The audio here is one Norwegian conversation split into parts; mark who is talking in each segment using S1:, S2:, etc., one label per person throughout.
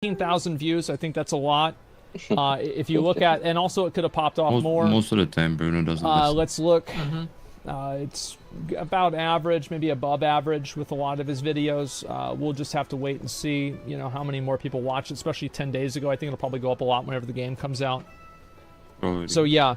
S1: 15,000 views. I think that's a lot. If you look at, and also it could have popped off more.
S2: Most of the time, Bruno doesn't listen.
S1: Let's look. It's about average, maybe above average with a lot of his videos. We'll just have to wait and see, you know, how many more people watch it, especially 10 days ago. I think it'll probably go up a lot whenever the game comes out.
S2: Probably.
S1: So, yeah.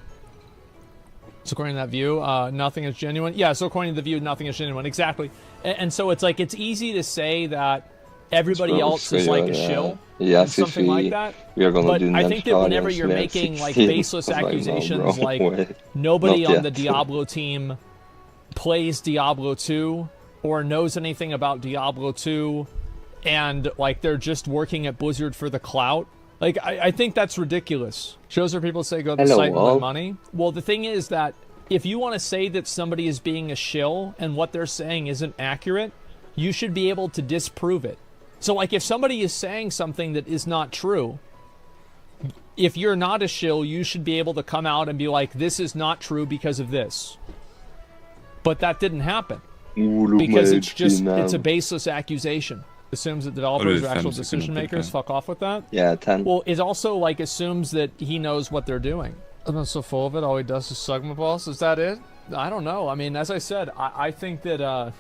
S1: So, according to that view, nothing is genuine. Yeah, so according to the view, nothing is genuine. Exactly. And so it's like, it's easy to say that everybody else is like a shill, something like that. But I think that whenever you're making like baseless accusations, like nobody on the Diablo team plays Diablo 2 or knows anything about Diablo 2, and like they're just working at Blizzard for the clout. Like I think that's ridiculous. Shows where people say go to the site and win money. Well, the thing is that if you want to say that somebody is being a shill and what they're saying isn't accurate, you should be able to disprove it. So, like, if somebody is saying something that is not true, if you're not a shill, you should be able to come out and be like, this is not true because of this. But that didn't happen. Because it's a baseless accusation. Assumes that developers are actual decision makers. Fuck off with that.
S3: Yeah, 10.
S1: Well, it also, like, assumes that he knows what they're doing. I'm not so full of it. All he does is sug my balls. Is that it? I don't know. I mean, as I said, I think that,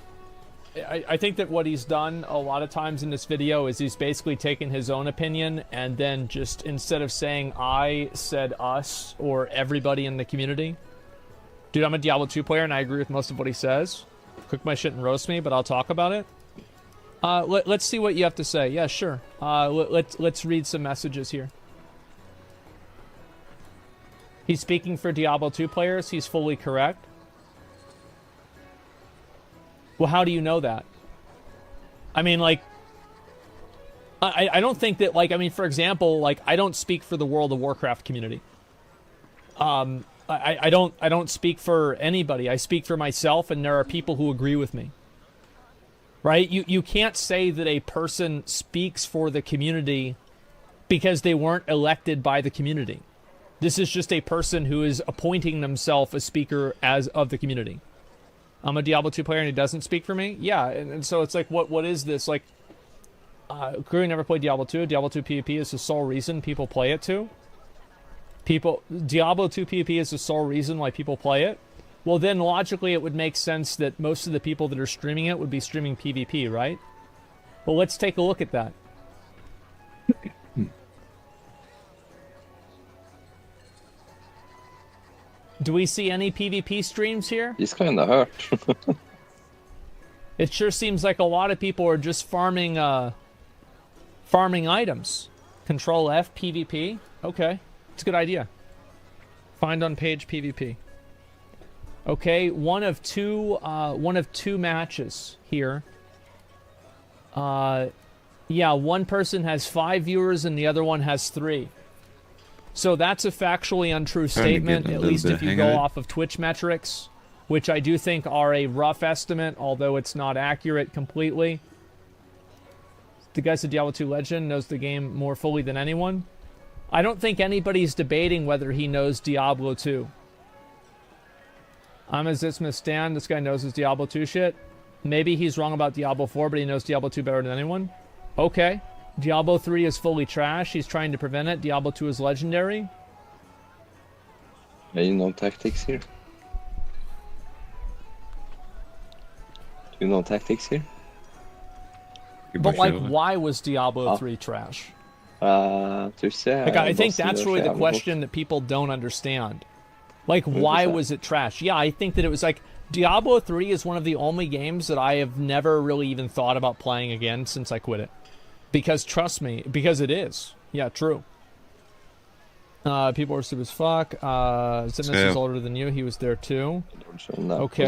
S1: I think that what he's done a lot of times in this video is he's basically taken his own opinion and then just, instead of saying I, said us or everybody in the community. Dude, I'm a Diablo 2 player and I agree with most of what he says. Cook my shit and roast me, but I'll talk about it. Let's see what you have to say. Yeah, sure. Let's read some messages here. He's speaking for Diablo 2 players. He's fully correct. Well, how do you know that? I mean, like, I don't think that, like, I mean, for example, like, I don't speak for the World of Warcraft community. I don't speak for anybody. I speak for myself, and there are people who agree with me. Right? You can't say that a person speaks for the community because they weren't elected by the community. This is just a person who is appointing themselves a speaker as of the community. I'm a Diablo 2 player and he doesn't speak for me? Yeah, and so it's like, what is this? Like, Curry never played Diablo 2. Diablo 2 PvP is the sole reason people play it too. Diablo 2 PvP is the sole reason why people play it. Well, then logically it would make sense that most of the people that are streaming it would be streaming PvP, right? Well, let's take a look at that. Do we see any PvP streams here?
S3: He's kind of hurt.
S1: It sure seems like a lot of people are just farming items. Control F PvP. Okay, it's a good idea. Find on page PvP. Okay, one of two matches here. Yeah, one person has 5 viewers and the other one has 3. So that's a factually untrue statement, at least if you go off of Twitch metrics, which I do think are a rough estimate, although it's not accurate completely. The guy's a Diablo 2 legend, knows the game more fully than anyone. I don't think anybody's debating whether he knows Diablo 2. I'm a Zitsmith Stan, this guy knows his Diablo 2 shit. Maybe he's wrong about Diablo 4, but he knows Diablo 2 better than anyone. Okay. Diablo 3 is fully trash. He's trying to prevent it. Diablo 2 is legendary.
S3: Yeah, you know tactics here. Do you know tactics here?
S1: But like, why was Diablo 3 trash? Like, I think that's really the question that people don't understand. Like, why was it trash? Yeah, I think that it was like, Diablo 3 is one of the only games that I have never really even thought about playing again since I quit it. Because, trust me, because it is. Yeah, true. People are stupid as fuck. Zitness is older than you. He was there too. Okay.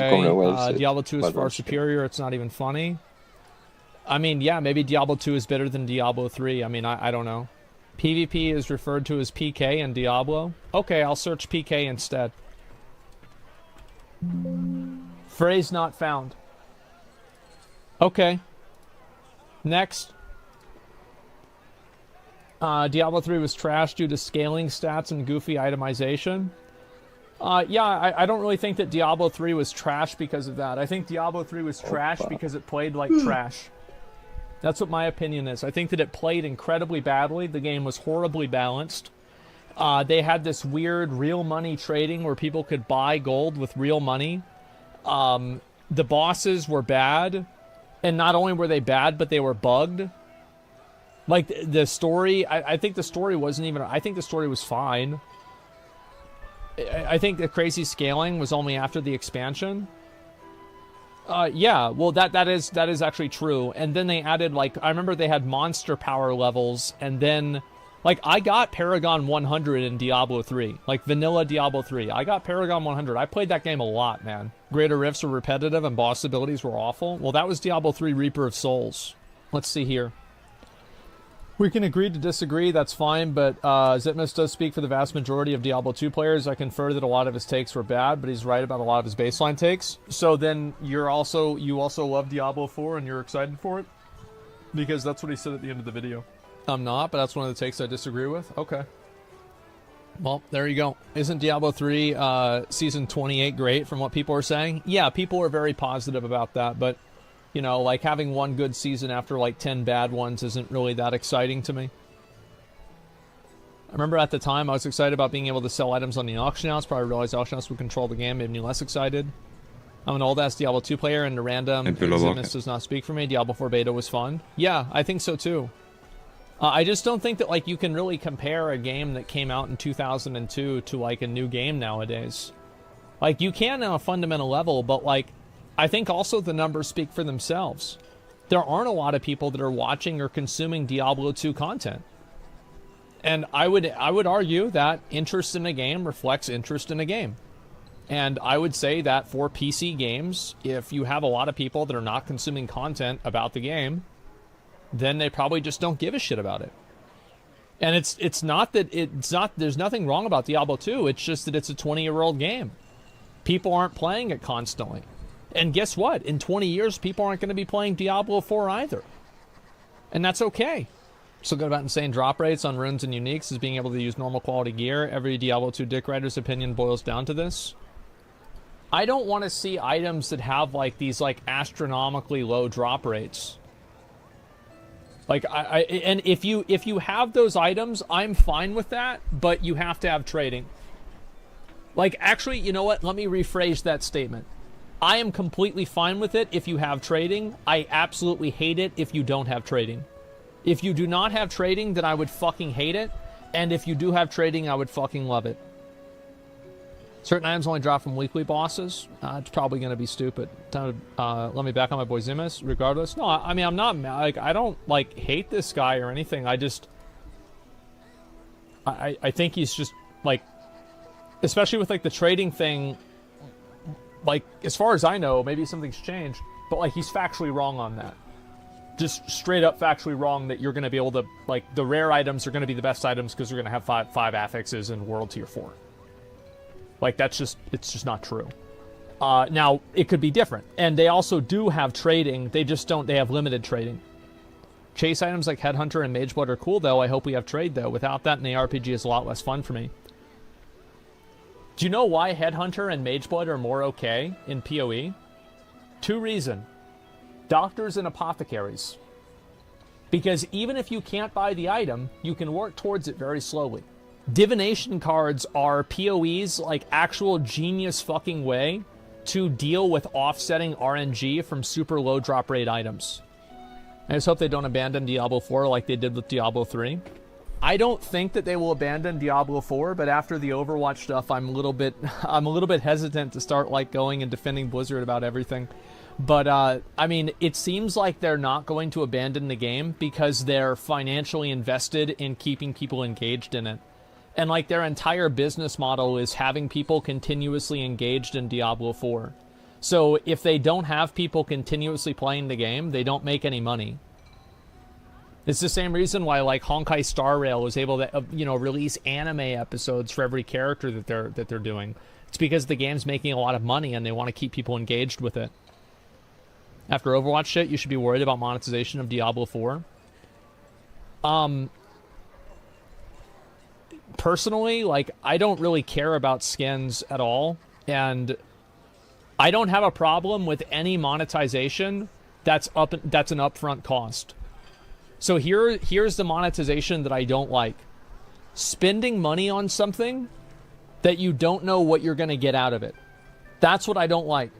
S1: Diablo 2 is far superior. It's not even funny. I mean, yeah, maybe Diablo 2 is better than Diablo 3. I mean, I don't know. PvP is referred to as PK in Diablo. Okay, I'll search PK instead. Phrase not found. Okay. Next. Diablo 3 was trash due to scaling stats and goofy itemization. Yeah, I don't really think that Diablo 3 was trash because of that. I think Diablo 3 was trash because it played like trash. That's what my opinion is. I think that it played incredibly badly. The game was horribly balanced. They had this weird real money trading where people could buy gold with real money. The bosses were bad. And not only were they bad, but they were bugged. Like, the story, I think the story wasn't even... I think the story was fine. I think the crazy scaling was only after the expansion. Yeah, well, that is actually true. And then they added, like... I remember they had monster power levels, and then... Like, I got Paragon 100 in Diablo 3. Like, vanilla Diablo 3. I got Paragon 100. I played that game a lot, man. Greater Rifts were repetitive and boss abilities were awful. Well, that was Diablo 3 Reaper of Souls. Let's see here. We can agree to disagree, that's fine, but Zitmus does speak for the vast majority of Diablo 2 players. I confer that a lot of his takes were bad, but he's right about a lot of his baseline takes. So then you also love Diablo 4 and you're excited for it? Because that's what he said at the end of the video. I'm not, but that's one of the takes I disagree with. Okay. Well, there you go. Isn't Diablo 3 Season 28 great from what people are saying? Yeah, people are very positive about that, but, you know, like having one good season after like 10 bad ones isn't really that exciting to me. I remember at the time I was excited about being able to sell items on the auction house. Probably realized auction house would control the game, made me less excited. I'm an old-ass Diablo 2 player, and the random Zitmus does not speak for me. Diablo 4 beta was fun. Yeah, I think so too. I just don't think that, like, you can really compare a game that came out in 2002 to, like, a new game nowadays. Like, you can on a fundamental level, but, like, I think also the numbers speak for themselves. There aren't a lot of people that are watching or consuming Diablo 2 content. And I would argue that interest in a game reflects interest in a game. And I would say that for PC games, if you have a lot of people that are not consuming content about the game, then they probably just don't give a shit about it. And it's not there's nothing wrong about Diablo 2, it's just that it's a 20-year-old game. People aren't playing it constantly. And guess what? In 20 years, people aren't going to be playing Diablo 4 either. And that's okay. Still good about insane drop rates on runes and uniques is being able to use normal quality gear. Every Diablo 2 dick rider's opinion boils down to this. I don't want to see items that have like these like astronomically low drop rates. Like and if you have those items, I'm fine with that, but you have to have trading. Like, actually, you know what? Let me rephrase that statement. I am completely fine with it if you have trading. I absolutely hate it if you don't have trading. If you do not have trading, then I would fucking hate it. And if you do have trading, I would fucking love it. Certain items only drop from weekly bosses. It's probably going to be stupid. Time to let me back on my boy Zimus, regardless. No, I mean, I'm not, like, I don't, like, hate this guy or anything. I just, I think he's just, like, especially with, like, the trading thing, like, as far as I know, maybe something's changed, but, like, he's factually wrong on that. Just straight up factually wrong that you're going to be able to, like, the rare items are going to be the best items because you're going to have five affixes in World Tier 4. Like, it's just not true. Now, it could be different. And they also do have trading. They have limited trading. Chase items like Headhunter and Mageblood are cool, though. I hope we have trade, though. Without that, in the RPG is a lot less fun for me. Do you know why Headhunter and Mageblood are more okay in PoE? 2 reasons. Doctors and apothecaries. Because even if you can't buy the item, you can work towards it very slowly. Divination cards are PoE's, like, actual genius fucking way to deal with offsetting RNG from super low drop rate items. I just hope they don't abandon Diablo 4 like they did with Diablo 3. I don't think that they will abandon Diablo 4, but after the Overwatch stuff, I'm a little bit hesitant to start, like, going and defending Blizzard about everything. But, I mean, it seems like they're not going to abandon the game because they're financially invested in keeping people engaged in it. And, like, their entire business model is having people continuously engaged in Diablo 4. So if they don't have people continuously playing the game, they don't make any money. It's the same reason why, like, Honkai Star Rail was able to, release anime episodes for every character that they're doing. It's because the game's making a lot of money and they want to keep people engaged with it. After Overwatch shit, you should be worried about monetization of Diablo 4. Personally, like, I don't really care about skins at all, and I don't have a problem with any monetization that's an upfront cost. So here's the monetization that I don't like. Spending money on something that you don't know what you're going to get out of it. That's what I don't like.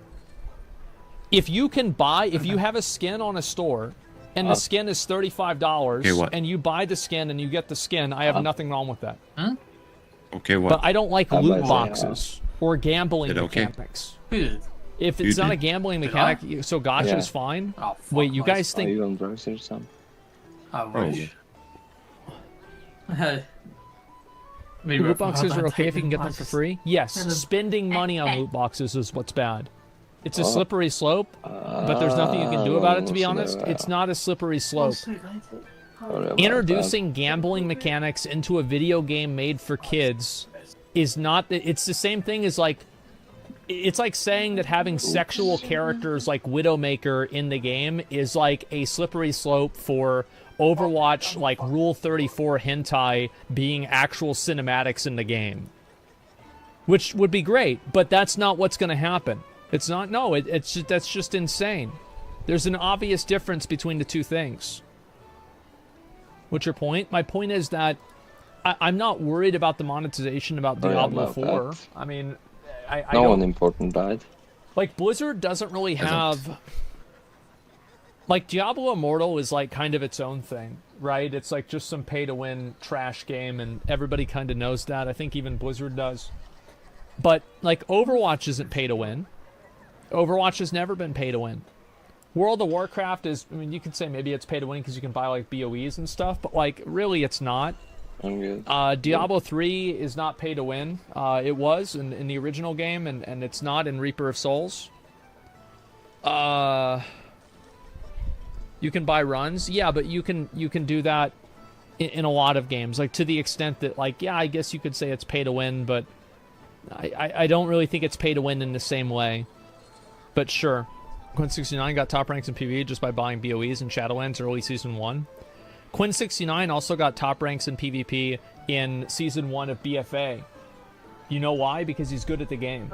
S1: If you have a skin on a store and the skin is $35 and you buy the skin and you get the skin, I have nothing wrong with that.
S2: Huh? Okay, what?
S1: But I don't like loot boxes or gambling mechanics. If it's not a gambling mechanic, so gacha is fine.
S4: Oh,
S1: wait, you guys think...
S3: Are you on drugs or something?
S4: I wish.
S1: Loot boxes are okay if you can get them for free? Yes, spending money on loot boxes is what's bad. It's a slippery slope, but there's nothing you can do about it, to be honest. It's not a slippery slope. Introducing gambling mechanics into a video game made for kids is not... It's the same thing as, like... It's like saying that having sexual characters like Widowmaker in the game is like a slippery slope for Overwatch, like Rule 34 hentai being actual cinematics in the game. Which would be great, but that's not what's going to happen. It's not, no, that's just insane. There's an obvious difference between the two things. What's your point? My point is that I'm not worried about the monetization about Diablo 4.
S3: That.
S1: I mean...
S3: No one important died.
S1: Like, Blizzard doesn't really have... Like, Diablo Immortal is, like, kind of its own thing, right? It's, like, just some pay-to-win trash game, and everybody kind of knows that. I think even Blizzard does. But, like, Overwatch isn't pay-to-win. Overwatch has never been pay-to-win. World of Warcraft is... I mean, you could say maybe it's pay-to-win because you can buy, like, BOEs and stuff, but, like, really it's not. Diablo 3 is not pay to win. It was in the original game, and it's not in Reaper of Souls. You can buy runs, yeah, but you can do that in a lot of games, like to the extent that, like, yeah, I guess you could say it's pay to win, but I don't really think it's pay to win in the same way. But sure, Quinn69 got top ranks in PvE just by buying BOEs in Shadowlands early season 1. Quinn69 also got top ranks in PvP in Season 1 of BFA. You know why? Because he's good at the game.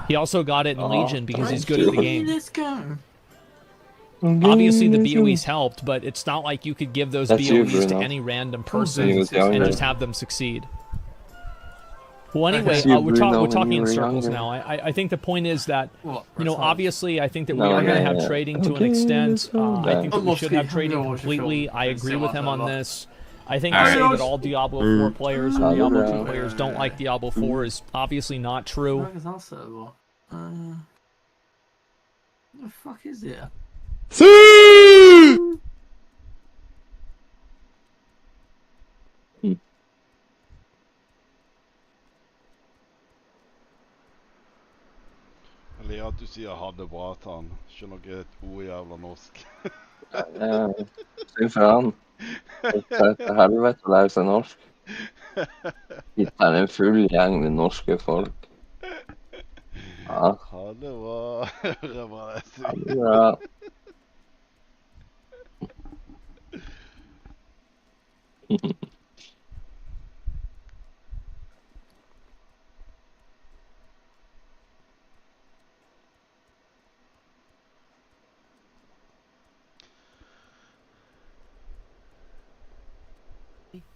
S1: He also got it in Legion because he's good at the game. Obviously, the BOEs helped, but it's not like you could give those BOEs to any random person and just have them succeed. Well, anyway, we're talking in circles now. I think the point is that, you know, obviously, I think that we are going to have trading to an extent. I think that we should have trading completely. I agree with him on this. I think to say that all Diablo 4 players or Diablo 2 players don't like Diablo 4 is obviously not true.
S4: What the fuck is it?
S5: Eller at du sier 'ha det bra' til han. Skjønner ikke et ord jævla norsk.
S3: Synd for han. Til helvete å lære seg norsk. Gitt her en full gjeng med norske folk. Ja.
S5: Ha det bra. Hører hva jeg sier.
S3: Ha det bra.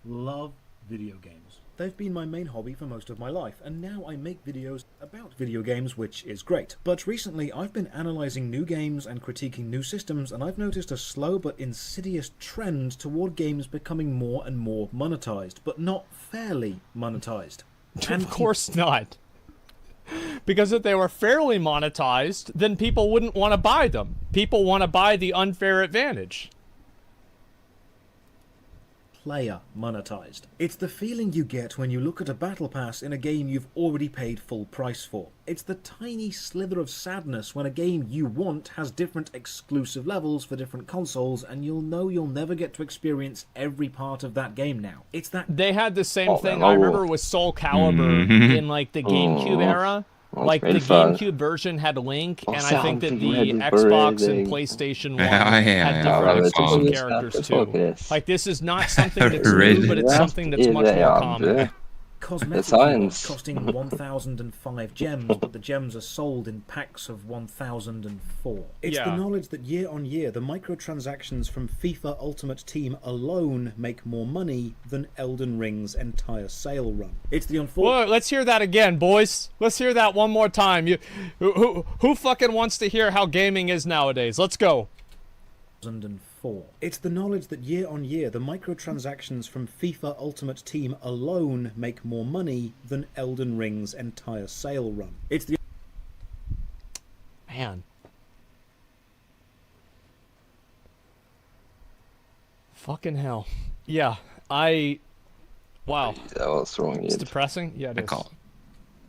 S6: Love video games. They've been my main hobby for most of my life, and now I make videos about video games, which is great. But recently I've been analysing new games and critiquing new systems, and I've noticed a slow but insidious trend toward games becoming more and more monetized, but not fairly monetized.
S1: Of course not. Because if they were fairly monetized, then people wouldn't want to buy them. People want to buy the unfair advantage.
S6: Player monetized. It's the feeling you get when you look at a battle pass in a game you've already paid full price for. It's the tiny slither of sadness when a game you want has different exclusive levels for different consoles, and you'll know you'll never get to experience every part of that game now. It's that...
S1: They had the same thing, I remember, with Soul Calibur in, like, the GameCube era. Like, the GameCube version had Link, and I think that the Xbox and PlayStation 1 had different exclusive characters, too. Like, this is not something that's new, but it's something that's much more common.
S6: cosmetic
S3: Designs.
S6: costing 1,005 gems, but the gems are sold in packs of 1,004. It's the knowledge that year on year, the microtransactions from FIFA Ultimate Team alone make more money than Elden Ring's entire sale run. It's the unfortunate...
S1: Let's hear that again, boys. Let's hear that one more time. Who fucking wants to hear how gaming is nowadays? Let's go.
S6: 2004. It's the knowledge that year on year, the microtransactions from FIFA Ultimate Team alone make more money than Elden Ring's entire sale run. It's the...
S1: Man. Fucking hell. Yeah, wow.
S3: That was wrong.
S1: It's depressing. Yeah, it is.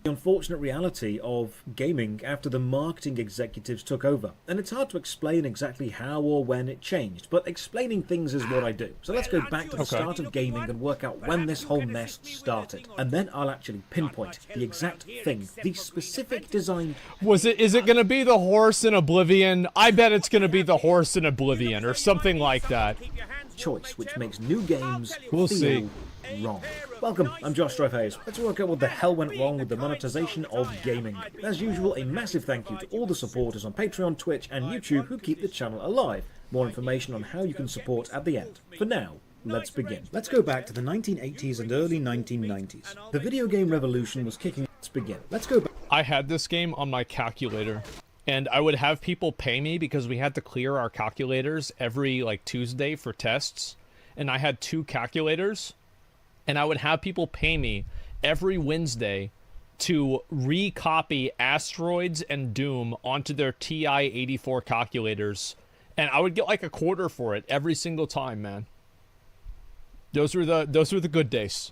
S6: The unfortunate reality of gaming after the marketing executives took over. And it's hard to explain exactly how or when it changed, but explaining things is what I do. So let's go back to the start of gaming and work out when this whole mess started. And then I'll actually pinpoint the exact thing, the specific design...
S1: Is it going to be the horse in Oblivion? I bet it's going to be the horse in Oblivion or something like that.
S6: ...choice, which makes new games
S1: We'll
S6: feel
S1: see.
S6: wrong. Welcome, I'm Josh Hayes. Let's work out what the hell went wrong with the monetization of gaming. As usual, a massive thank you to all the supporters on Patreon, Twitch and YouTube who keep the channel alive. More information on how you can support at the end. For now, let's begin. Let's go back to the 1980s and early 1990s. The video game revolution was kicking... Let's begin. Let's go back...
S1: I had this game on my calculator, and I would have people pay me because we had to clear our calculators every, like, Tuesday for tests, and I had 2 calculators, and I would have people pay me every Wednesday to recopy Asteroids and Doom onto their TI-84 calculators, and I would get like a quarter for it every single time, man. Those were the good days.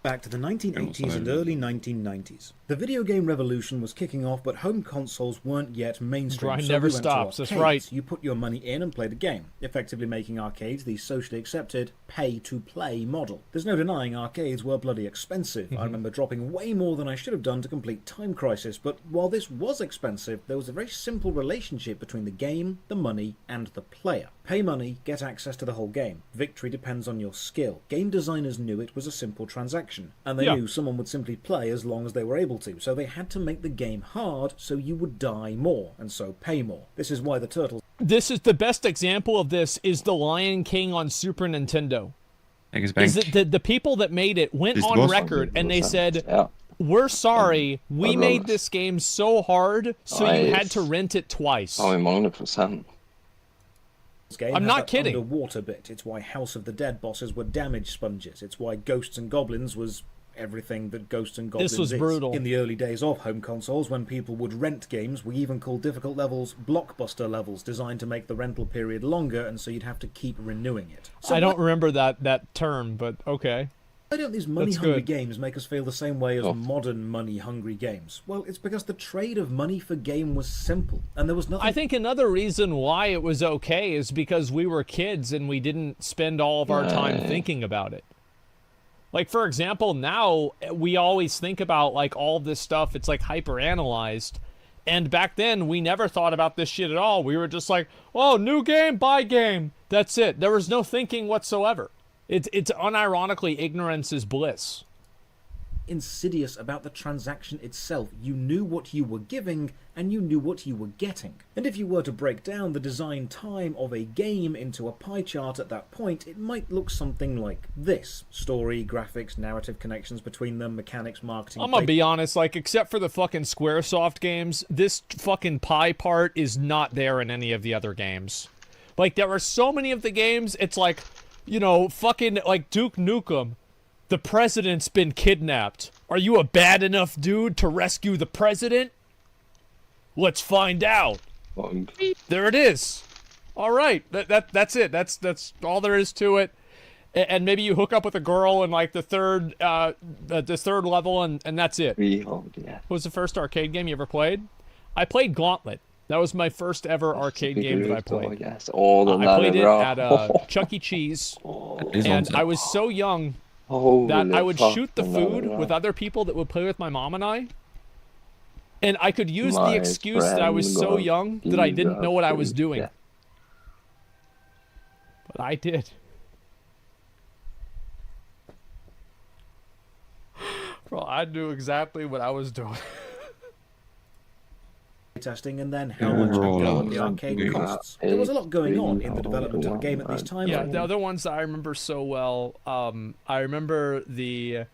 S6: Back to the 1980s and early 1990s. The video game revolution was kicking off, but home consoles weren't yet mainstream.
S1: Grind
S6: so
S1: never
S6: we went to
S1: stops, that's
S6: arcades.
S1: right.
S6: You put your money in and played a game, effectively making arcades the socially accepted pay-to-play model. There's no denying arcades were bloody expensive. I remember dropping way more than I should have done to complete Time Crisis, but while this was expensive, there was a very simple relationship between the game, the money, and the player. Pay money, get access to the whole game. Victory depends on your skill. Game designers knew it was a simple transaction, and they knew someone would simply play as long as they were able to, so they had to make the game hard so you would die more, and so pay more. This is why the Turtles...
S1: This is the best example of this is The Lion King on Super Nintendo. Is that the people that made it went on record and they said, we're sorry, we made this game so hard, so you had to rent it twice.
S3: Oh, 100%.
S6: Game
S1: I'm not kidding.
S6: Underwater bit. It's why House of the Dead bosses were damage sponges. It's why Ghosts and Goblins was everything that Ghosts and Goblins
S1: This was
S6: is.
S1: brutal.
S6: In the early days of home consoles, when people would rent games, we even called difficult levels blockbuster levels, designed to make the rental period longer, and so you'd have to keep renewing it. So
S1: I don't remember that term, but okay.
S6: why don't these money-hungry games make us feel the same way as modern money-hungry games? Well, it's because the trade of money for game was simple, and there was nothing...
S1: I think another reason why it was okay is because we were kids and we didn't spend all of our time thinking about it. Like, for example, now we always think about, like, all this stuff. It's, like, hyper-analyzed. And back then, we never thought about this shit at all. We were just like, oh, new game, buy game. That's it. There was no thinking whatsoever. It's unironically, ignorance is bliss.
S6: Insidious about the transaction itself. You knew what you were giving, and you knew what you were getting. And if you were to break down the design time of a game into a pie chart at that point, it might look something like this. Story, graphics, narrative connections between them, mechanics, marketing...
S1: I'm gonna be honest, like, except for the fucking Squaresoft games, this fucking pie part is not there in any of the other games. Like, there are so many of the games, it's like, you know, fucking, like, Duke Nukem. The president's been kidnapped. Are you a bad enough dude to rescue the president? Let's find out. There it is. All right, that's it. That's all there is to it. And maybe you hook up with a girl in like the third level, and that's it. What was the first arcade game you ever played? I played Gauntlet. That was my first ever arcade game that I played. I played it at Chuck E. Cheese, and I was so young that I would shoot the food with other people that would play with my mom and I. And I could use the excuse that I was so young that I didn't know what I was doing. But I did. Bro, I knew exactly what I was doing.
S6: testing, and then how much a go at the arcade costs. There was a lot going on in the development of the game at these times.
S1: Yeah, the other ones that I remember so well, I remember the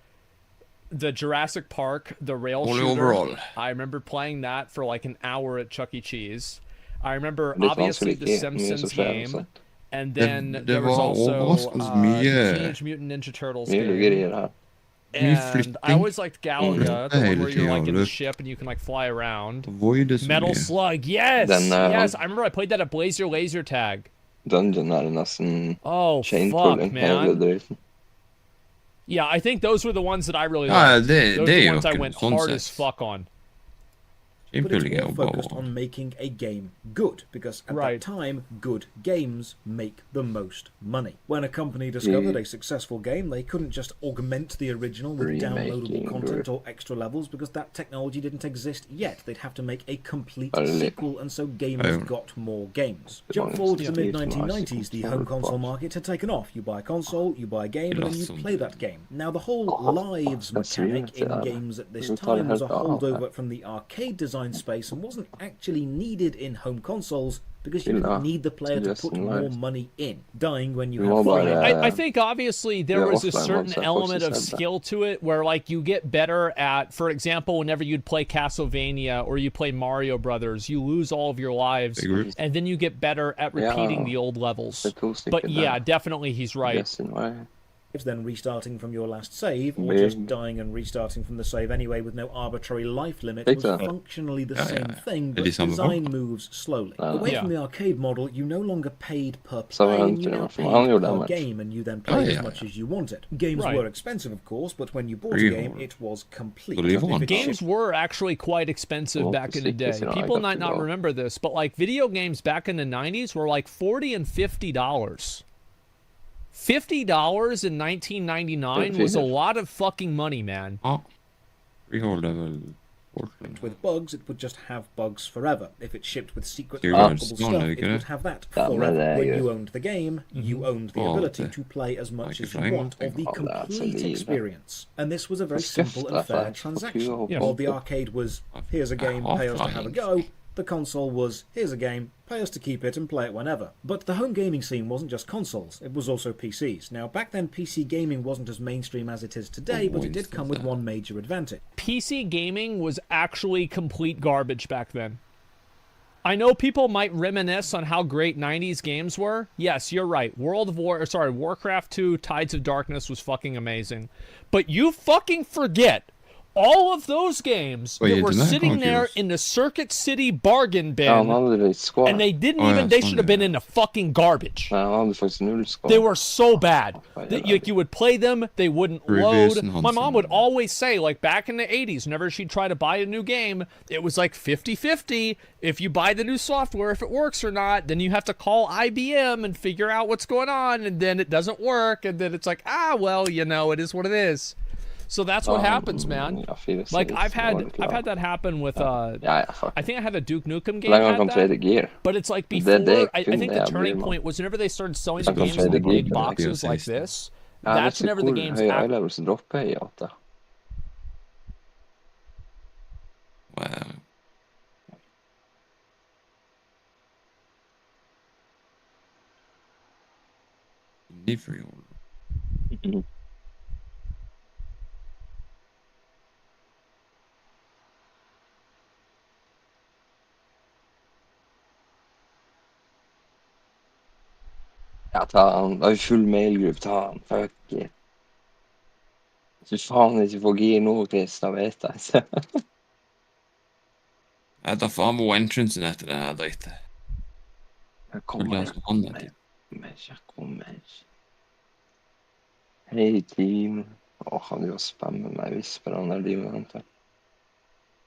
S1: Jurassic Park, the rail shooter.
S2: Overall.
S1: I remember playing that for like an hour at Chuck E. Cheese. I remember obviously the Simpsons game, and then there was also Teenage Mutant Ninja Turtles game. And I always liked Galaga, the one where you're like in the ship and you can like fly around. Metal Slug, yes! Yes, I remember I played that at Blazer Laser Tag.
S3: Dungeon nesten
S1: fuck, man. Yeah, I think those were the ones that I really liked. Those were the ones I went hard as fuck on.
S6: But it's more focused on making a game good, because at that time, good games make the most money. When a company discovered a successful game, they couldn't just augment the original with downloadable content or extra levels, because that technology didn't exist yet. They'd have to make a complete sequel, and so gamers got more games. Jump forward to the mid-1990s, the home console market had taken off. You buy a console, you buy a game, and then you play that game. Now, the whole lives mechanic in games at this time was a holdover from the arcade design space and wasn't actually needed in home consoles because you didn't need the player to put more money in. Dying when you have fun.
S1: I think obviously there was a certain element of skill to it where like you get better at, for example, whenever you'd play Castlevania or you play Mario Brothers, you lose all of your lives and then you get better at repeating the old levels. But yeah, definitely he's right.
S6: Then restarting from your last save, or just dying and restarting from the save anyway with no arbitrary life limit was functionally the same thing, but design moves slowly. Away from the arcade model, you no longer paid per play, you now paid per game, and you then played as much as you wanted. Games were expensive, of course, but when you bought a game, it was complete.
S1: Games were actually quite expensive back in the day. People might not remember this, but like video games back in the 90s were like $40 and $50. $50 in 1999 was a lot of fucking money, man.
S6: With bugs, it would just have bugs forever. If it shipped with secret unlockable stuff, it would have that forever. When you owned the game, you owned the ability to play as much as you want of the complete experience. And this was a very simple and fair transaction. While the arcade was, here's a game, pay us to have a go, the console was, here's a game, pay us to keep it and play it whenever. But the home gaming scene wasn't just consoles, it was also PCs. Now, back then PC gaming wasn't as mainstream as it is today, but it did come with one major advantage. PC gaming was actually complete garbage back then. I know people might reminisce on how great 90s games were. Yes, you're right. Warcraft 2 Tides of Darkness was fucking amazing. But you fucking forget all of those games that were sitting there in the Circuit City bargain bin, and they didn't even, they should have been in the fucking garbage. They were so bad that you would play them, they wouldn't load. My mom would always say, like back in the 80s, whenever she'd try to buy a new game, it was like 50-50. If you buy the new software, if it works or not, then you have to call IBM and figure out what's going on, and then it doesn't work, and then it's like, well, you know, it is what it is. So that's what happens, man. Like I've had that happen with I think I had a Duke Nukem game had that, but it's like before I think the turning point was whenever they started selling the games in the big boxes like this. That's whenever the games
S2: Wow. Different.
S3: Ja, ta han. Det er full mailgruppe. Ta han. Fuck it. Hvis du faen ikke får gir nå, Chris, da vet jeg.
S2: Jeg tar faen på entrancen etter det her dritet.
S3: Jeg kommer. Hei, team. Han driver og spammer meg. Visper han der driver han til.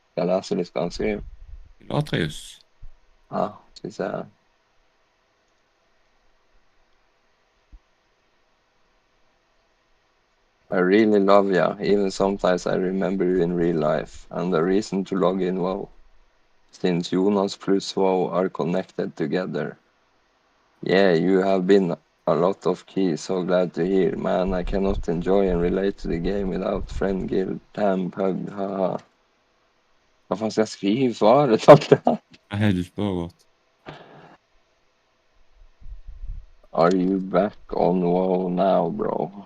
S3: Skal jeg lese litt hva han skriver?
S2: Latrius.
S3: Ja, skal vi se. I really love ya, even sometimes I remember you in real life, and the reason to log in WoW. Since Jonas plus WoW are connected together. Yeah, you have been A lot of keys, so glad to hear. Man, I cannot enjoy and relate to the game without friend guild. Damn, pug, haha. Hva faen skal jeg skrive svaret til alt det her?
S2: Nei, du spør godt.
S3: Are you back on WoW now, bro?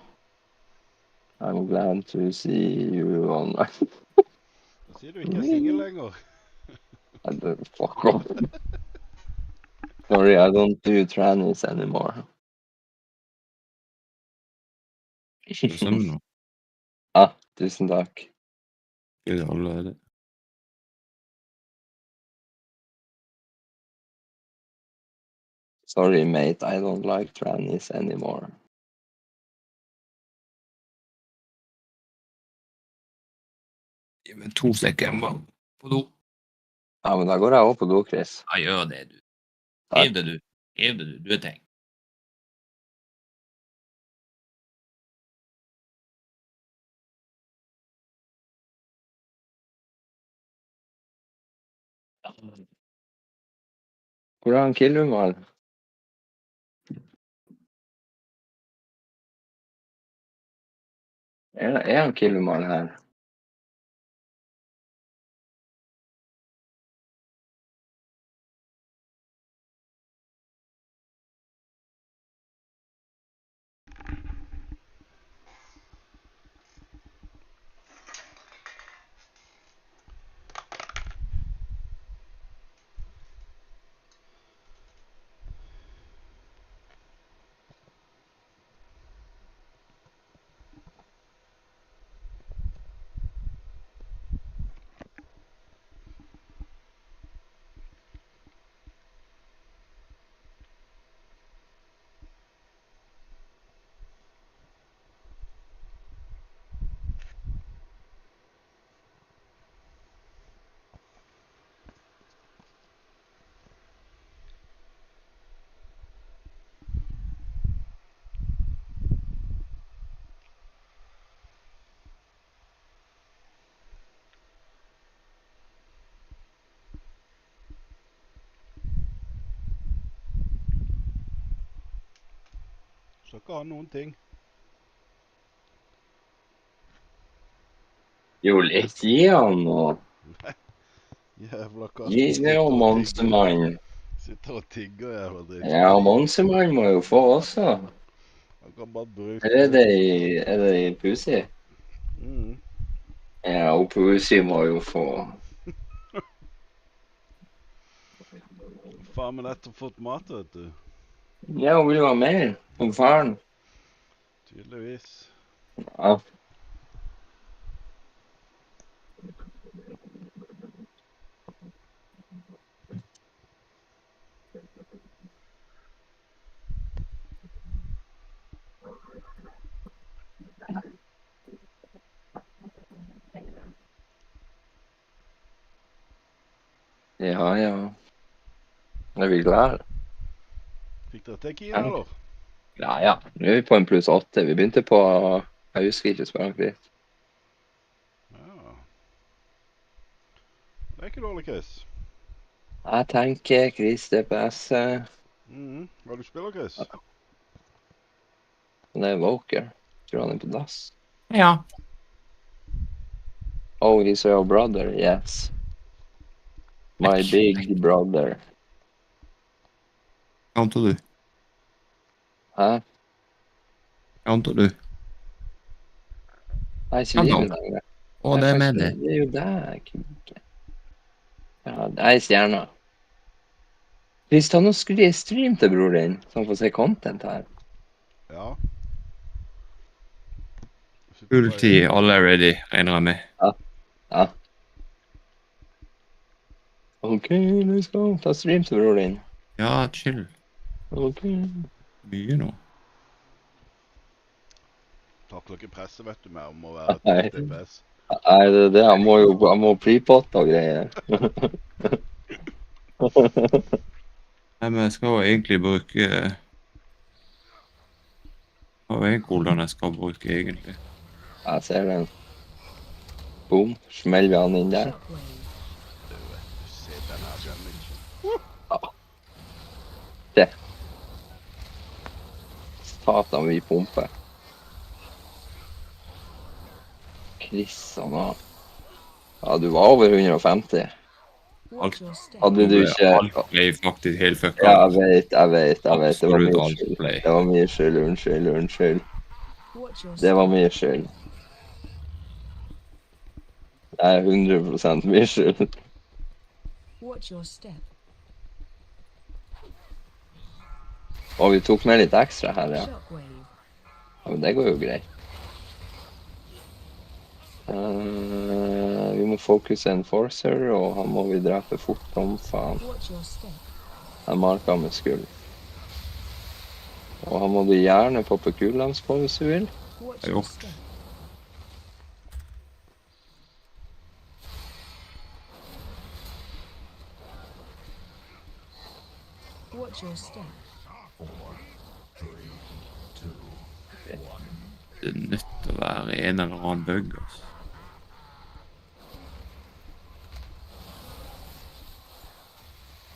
S3: I'm glad to see you on...
S5: Da sier du ikke er singel lenger.
S3: Fuck off. Sorry, I don't do trannies anymore.
S2: Det stemmer nå.
S3: Ah, tusen takk.
S2: Det er allerede.
S3: Sorry, mate, I don't like trannies anymore.
S2: Gi meg 2 sekunder, jeg må på do.
S3: Ja, men da går jeg også på do, Chris.
S2: Ja, gjør det, du.
S3: Takk.
S2: Hev det, du. Hev det, du. Du er tenkt.
S3: Hvor er han Killumal? Er han Killumal her?
S5: Så ikke ha noen ting.
S3: Jo, litt gi han noe.
S5: Jævla katt.
S3: Gi det jo Monstermann.
S5: Sitter og tigger jævla dritt.
S3: Ja, Monstermann må jo få også.
S5: Han kan bare bruke
S3: Er det i Pussy?
S5: Mm.
S3: Ja, og Pussy må jo få.
S5: Faen, men nettopp fått mat, vet du.
S3: Ja, hun vil jo ha mer. Om faren.
S5: Tydeligvis.
S3: Ja. Ja, ja. Er vi klare?
S5: Fikk dere tequila, eller?
S3: Ja, ja. Nå er vi på en +8. Vi begynte på... Jeg husker ikke så langt dit.
S5: Ja. Det er ikke dårlig, Chris.
S3: Jeg tenker Chris DPS.
S5: Hva du spiller, Chris?
S3: Det er Walker. Tror han er på dass.
S1: Ja.
S3: Oh, he's your brother, yes. My big brother.
S2: Counter du.
S3: Hæ?
S2: Counter du.
S3: Nei, ikke livet lenger.
S2: Å, det er med det.
S3: Det er jo deg. Ja, det er stjerna. Hvis han nå skulle gi stream til bror din, så han får se content her.
S5: Ja.
S2: Fulltid, alle er ready, regner jeg med.
S3: Ja. Ok, let's go. Ta stream til bror din.
S2: Ja, chill.
S3: Ok.
S2: Mye nå.
S5: Takler ikke presset, vet du, med om å være
S3: Nei.
S5: DPS.
S3: Nei, det er det. Han må prepotte og greier.
S2: Nei, men jeg skal jo egentlig bruke... Hva er hvordan jeg skal bruke egentlig?
S3: Jeg ser den. Boom. Smeller vi han inn der.
S5: Du vet, du ser den her damage.
S3: Det. Satan, vi pumper. Chris, han var... Ja, du var over 150.
S7: Watch your step.
S3: Hadde du ikke...
S2: Alt ble faktisk helt fucka.
S3: Ja, jeg vet. Det var
S2: Absolutt
S3: min
S2: alt
S3: skyld.
S2: ble.
S3: Det var min skyld, unnskyld.
S7: Watch your
S3: Det var
S7: step.
S3: min skyld. Det er 100% min skyld.
S7: Watch your step.
S3: Og vi tok med litt ekstra her, ja.
S7: Shockwave.
S3: Ja, men det går jo greit. Vi må fokusere enforcer, og han må vi drepe fort om faen.
S7: Watch your step.
S3: Han marker med skull. Og han må du gjerne poppe kulene på hvis du vil.
S7: Watch
S2: Det er
S7: your
S2: gjort.
S7: step. Watch your step.
S2: Det er nødt til å være en eller annen bug, altså.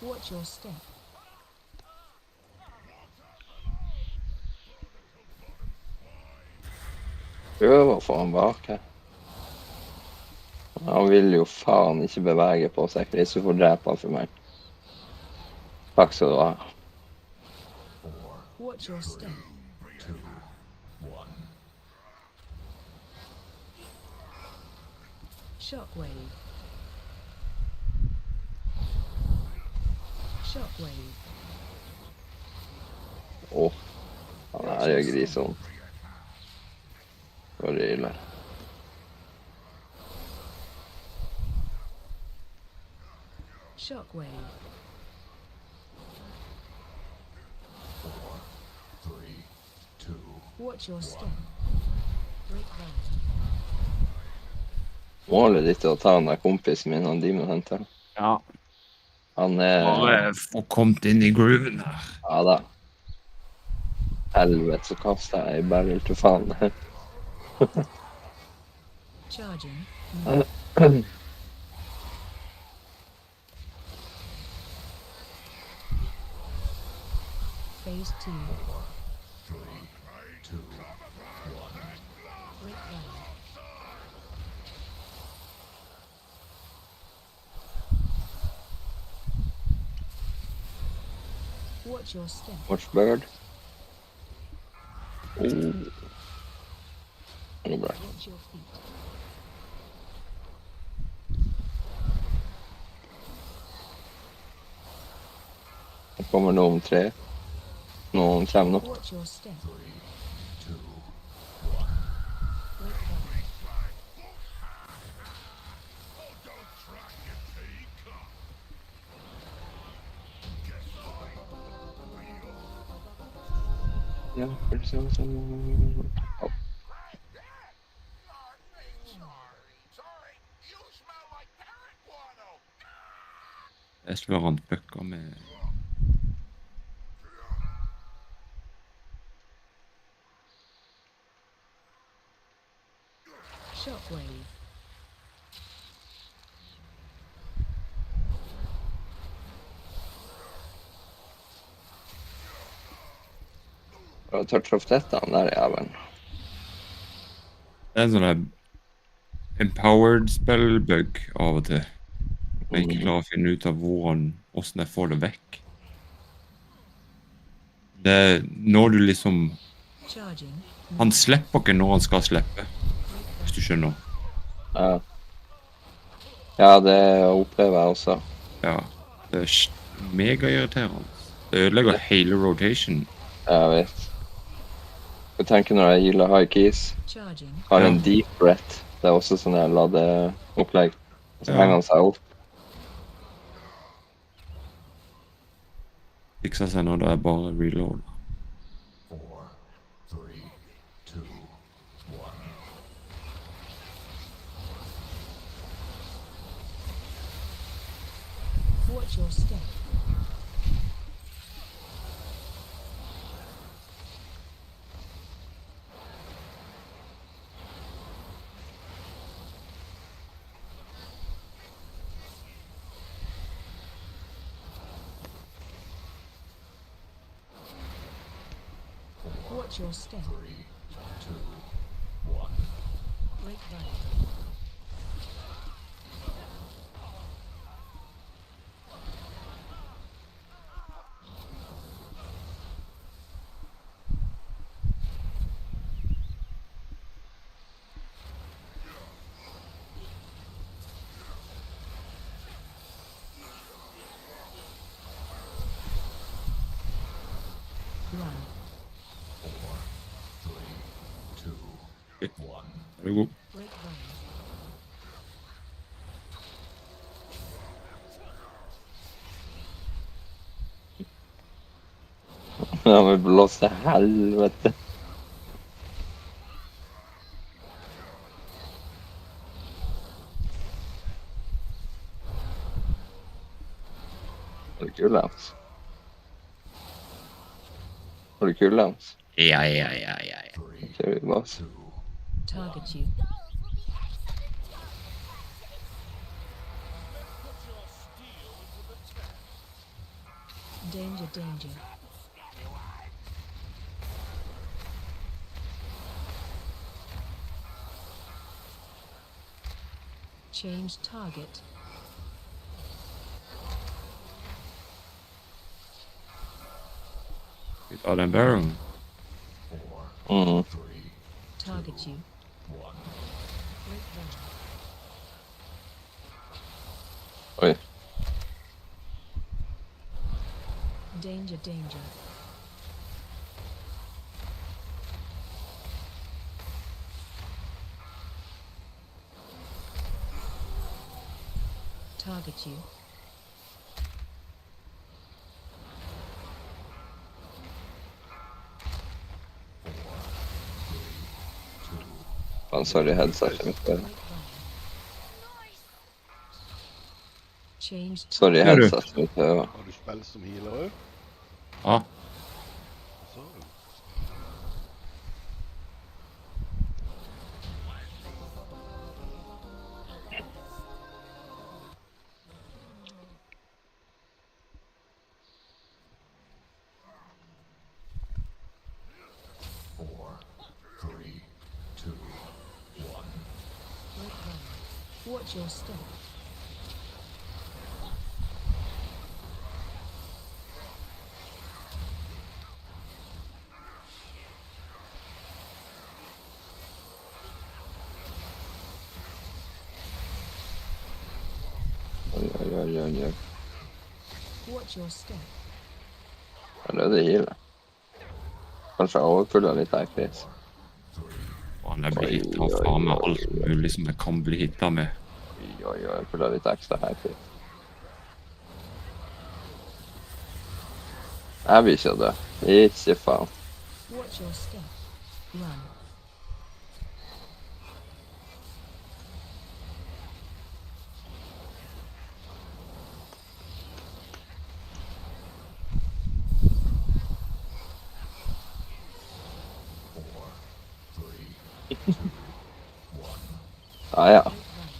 S7: Watch your step.
S3: Prøv å få han bak her. Han vil jo faen ikke bevege på seg, for hvis du får drepe han for meg. Takk skal du ha.
S7: Watch your step. Shockwave. Shockwave.
S3: Åh, han er jo grison. Det var ille.
S7: Shockwave. Watch your step. Break that.
S3: Målet ditt er å ta den der kompisen min, han Demon Hunter.
S2: Ja.
S3: Han er...
S2: Bare få kommet inn i grooven her.
S3: Ja da. Helvete, så kastet jeg i barrel til faen.
S7: Charging. Phase 2. Break that. Watch your step.
S3: Watch bird. Oh. Det går bra.
S7: Watch your feet.
S3: Det kommer noe om 3. Noen kommer nå.
S7: Watch your step. Break that.
S3: Ja, for det ser ut som... Å,
S2: Jeg slår han fucka med...
S7: Shockwave.
S3: Og touch of dette, han der jævlen.
S2: Det er en sånn der empowered spellbug av og til. Jeg er ikke klar å finne ut av hvordan jeg får det vekk. Det er når du liksom...
S7: Charging.
S2: Han slipper ikke når han skal slippe, hvis du skjønner.
S3: Ja. Ja, det opplever jeg også.
S2: Ja, det er mega irriterende. Det ødelegger hele rotation.
S3: Jeg vet. Jeg tenker når jeg gilder high keys,
S7: Charging.
S3: har en deep breath. Det er også sånn jeg lader opplegg. Så
S2: Ja.
S3: henger han seg opp.
S2: Fikser seg når det er bare reload.
S7: Watch your step. Watch Watch your step.
S6: 3, 2, 1.
S7: Break right. Run.
S6: 4, 3, 2, 1.
S2: Vær så god.
S7: Break right.
S3: Ja, men blås til helvete. Har du kul hans? Har du kul hans?
S2: Ja.
S3: Kjører vi boss?
S7: Target you. Danger, danger. Change target.
S2: Vi tar den barrelen.
S3: Mhm.
S7: Target you. Break right.
S3: Oi.
S7: Danger, danger. Target you.
S3: Faen, sorry, headsetet mitt bare.
S7: Break right. Change
S3: Sorry,
S2: Gjør du?
S3: headsetet mitt. Ja.
S5: Har du spilt som healer òg?
S2: Ja.
S5: Så
S7: Break right. Watch your step.
S3: Oi.
S7: Watch your step.
S3: Jeg nødde healer. Kanskje jeg overfulla litt her, Chris.
S2: Faen, jeg blir hitta av faen meg alt mulig som jeg kan bli hitta med.
S3: Oi, jeg fulla litt ekstra her, Chris. Jeg blir ikke død. Ikke faen.
S7: Watch your step. Run.
S3: Ja.
S7: Break right.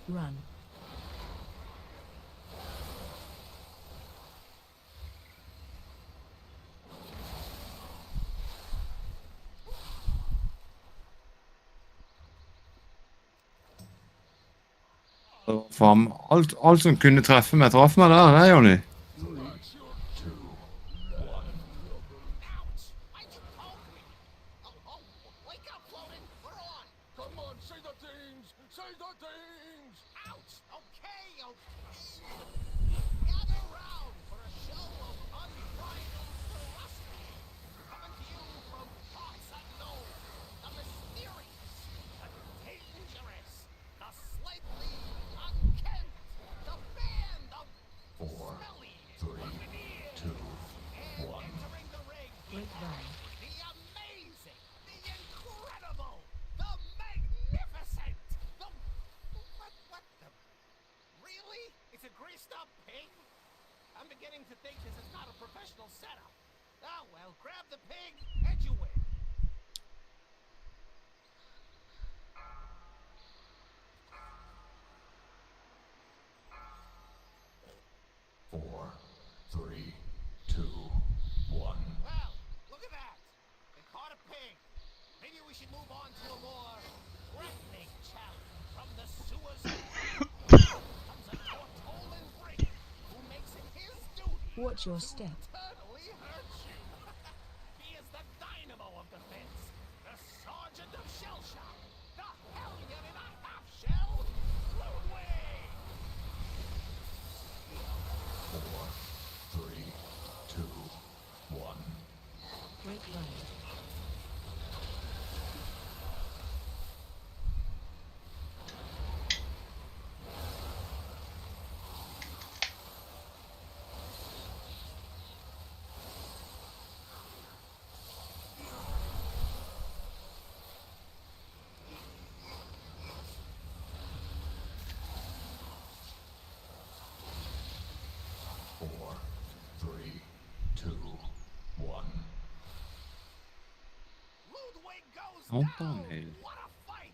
S7: Run.
S2: Faen, alt som kunne treffe meg, traff meg der, det, Jonny.
S7: Break right.
S8: I'm beginning to think this is not a professional setup. Oh well, grab the pig and you win. we should move on to a more threatening challenge from the sewers. Comes a Tortolan Brick who makes it his duty
S7: Watch your
S8: to
S7: step.
S8: eternally hurt you. He is the dynamo of defense, the sergeant of shell shock, the hellion in a half shell, Ludwig!
S9: 4, 3, 2, 1.
S7: Break run.
S9: Four, 3, 2, 1.
S8: Ludwig goes
S2: Hold
S8: down!
S2: on, Hale.
S8: What a fight!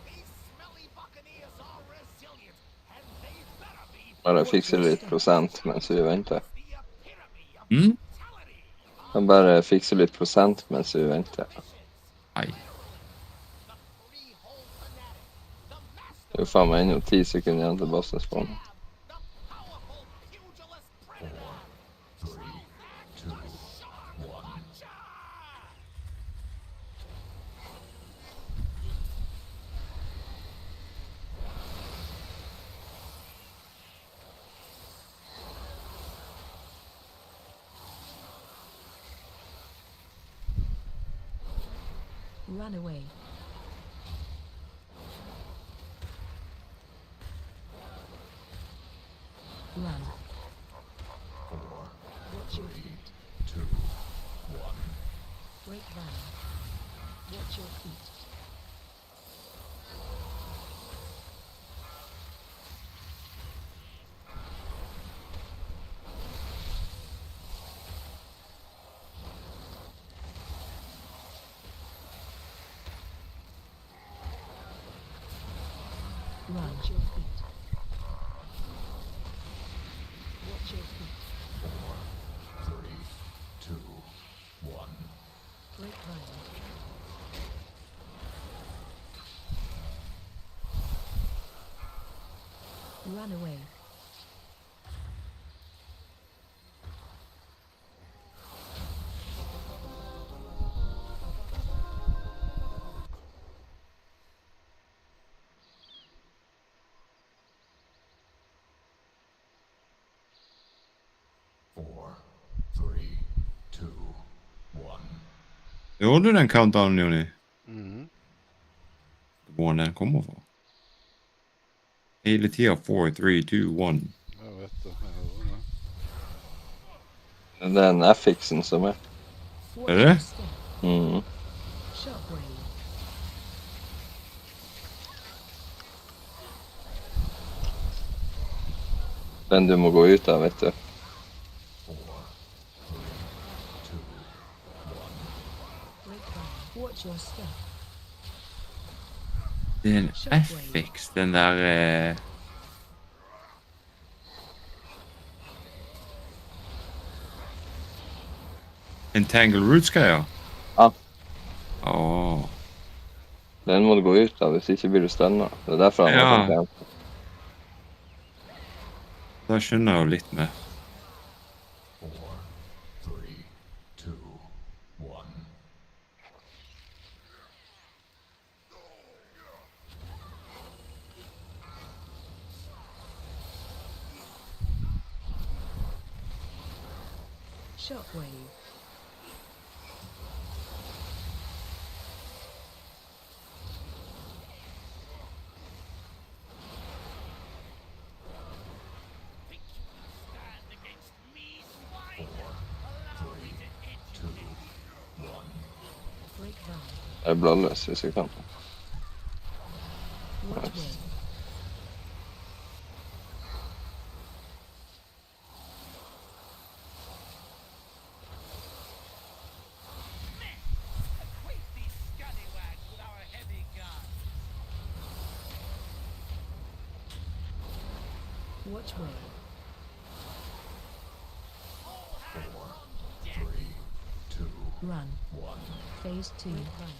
S8: These smelly buccaneers are resilient, and they better be
S3: Bara fixar lite procent medan vi väntar.
S8: the epitome of
S2: Mm?
S8: brutality.
S3: Han bara fixar lite procent medan vi väntar.
S2: Aj.
S8: The three-hole fanatic, the master
S3: Det är fan mig nog 10 sekunder innan till bossen spawn.
S8: the powerful pugilist predator,
S9: 3, 2, 1.
S7: Run away. Run.
S9: 4,
S7: Watch your feet.
S9: 2, 1.
S7: Break run. Watch your feet. Run. Watch your feet. Watch your feet.
S9: 4, 3, 2, 1.
S7: Break run. Run away.
S9: Four, 3, 2, 1.
S2: Gjorde du den countdown, Jonny?
S5: Mhm.
S2: Var den kommer från? Hela tiden 4, 3, 2, 1.
S5: Jag vet det. Jag hörde det.
S3: Det är den affixen som är.
S7: Watch
S2: Är det?
S7: your step.
S3: Mm.
S7: Shockwave.
S3: Den du må gå ut av, vet du.
S9: 4, 3, 2, 1.
S7: Break run. Watch your step.
S2: Det är en FX, den där... Entangle Roots ska jag?
S3: Ja.
S2: Ja.
S3: Den må du gå ut av, hvis ikke blir du stønna. Det er derfor han
S2: Ja.
S3: har fått den.
S2: Da skjønner jeg jo litt mer.
S9: 4, 3, 2, 1.
S7: Shockwave.
S8: Think you can stand against me, swine?
S9: 4, 3, 2, 1.
S7: Break run.
S3: Jeg er blåløs hvis jeg kan.
S7: Watch wave.
S8: Equate these scallywags with our heavy guns.
S7: Watch wave.
S9: 4, 3, 2,
S7: Run.
S9: 1.
S7: Phase 2. Run.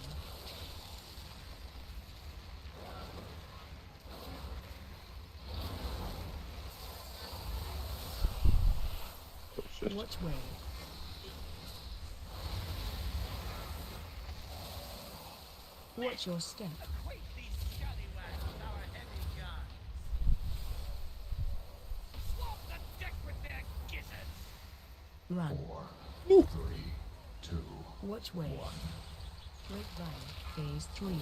S7: Watch wave. Watch your step.
S8: Acquaint these scallywags with our heavy guns. Swamp the deck with their gizzards.
S7: Run.
S9: 4, 3, 2,
S7: Watch wave. Grapevine. Phase 3.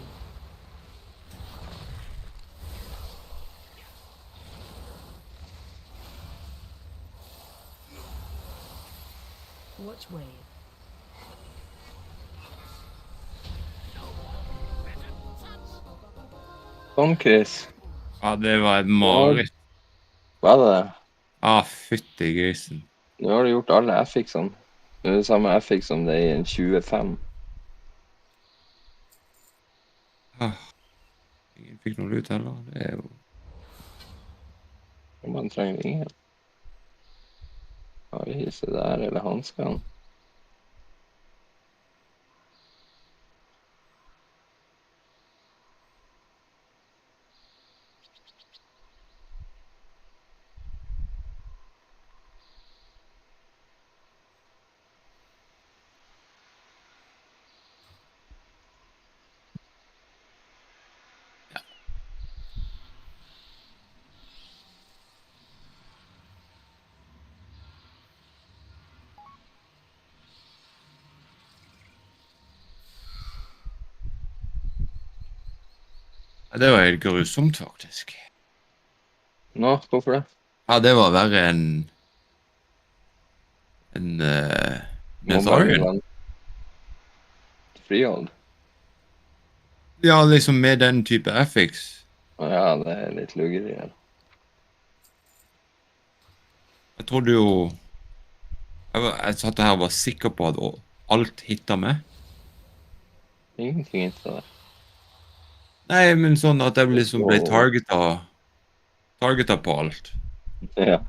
S7: Watch wave.
S3: Sånn, Chris.
S2: Ja, det var et mareritt.
S3: Hva er det?
S2: Fytti grisen.
S3: Nå har du gjort alle FX-ene. Det er det samme FX som det er i en 25.
S2: Ingen fikk noe ut heller. Det er jo...
S3: Man trenger ingen. Oi, se der, eller hanskene.
S2: Ja, det var helt grusomt, faktisk.
S3: Nå, hvorfor det?
S2: Ja, det var verre enn... Nazarian.
S3: Freehold.
S2: Ja, liksom med den type FX.
S3: Ja, det er litt luggeri her.
S2: Jeg trodde jo... Jeg satt her og var sikker på at alt hittet meg.
S3: Ingenting etter det.
S2: Nei, men sånn at jeg liksom ble targetet på alt.
S3: Ja.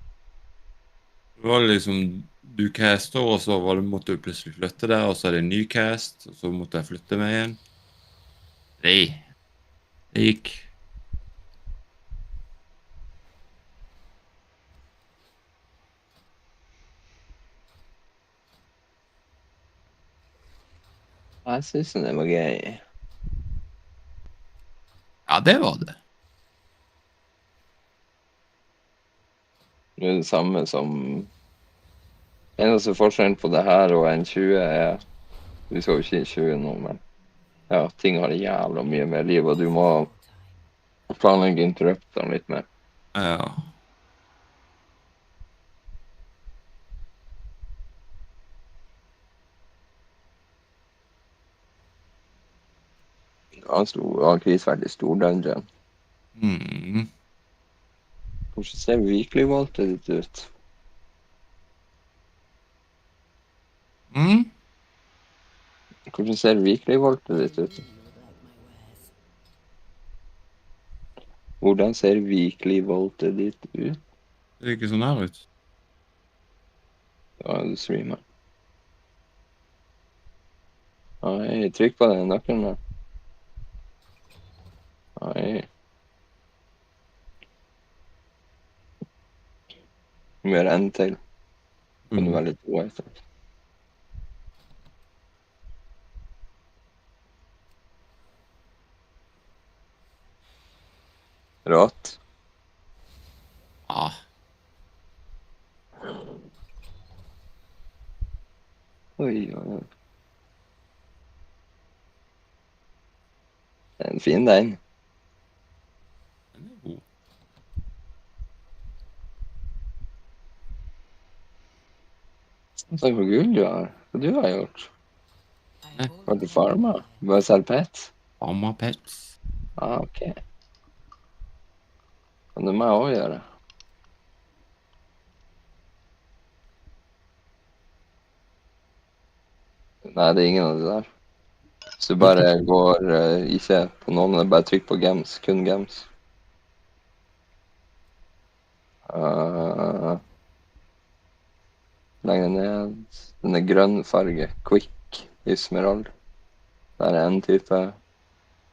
S2: Det var liksom, du caster, og så måtte du plutselig flytte der, og så er det en ny cast, og så måtte jeg flytte meg igjen. Nei, det gikk.
S3: Jeg synes det var gøy.
S2: Ja, det var det.
S3: Det er det samme som... Eneste forskjellen på det her og en 20 er... Vi skal jo ikke i 20 nå, men... Ja, ting har jævla mye mer liv, og du må planlegge interruptene litt mer.
S2: Ja.
S3: Han Chris vært i stor dungeon. Hvordan ser weekly-valgtet ditt ut? Hvordan ser weekly-valgtet ditt ut? Hvordan ser weekly-valgtet ditt ut?
S2: Det ser ikke sånn her ut.
S3: Ja, du streamer. Nei, trykk på den nøkkelen der. Nei. Vi gjør en til. Kan du være litt god etter? Rått.
S2: Ja.
S3: Oi, oi, oi. Det er en fin den.
S2: Den er god.
S3: Takk for gull du har. Hva du har gjort? Har du farma? Bare selv pets?
S2: Farma pets.
S3: Ok. Kan det meg også gjøre? Nei, det er ingen av de der. Så du bare går ikke på noen, bare trykk på games, kun games. Lenger ned, den er grønn farge, quick, Ismerald. Der er en type.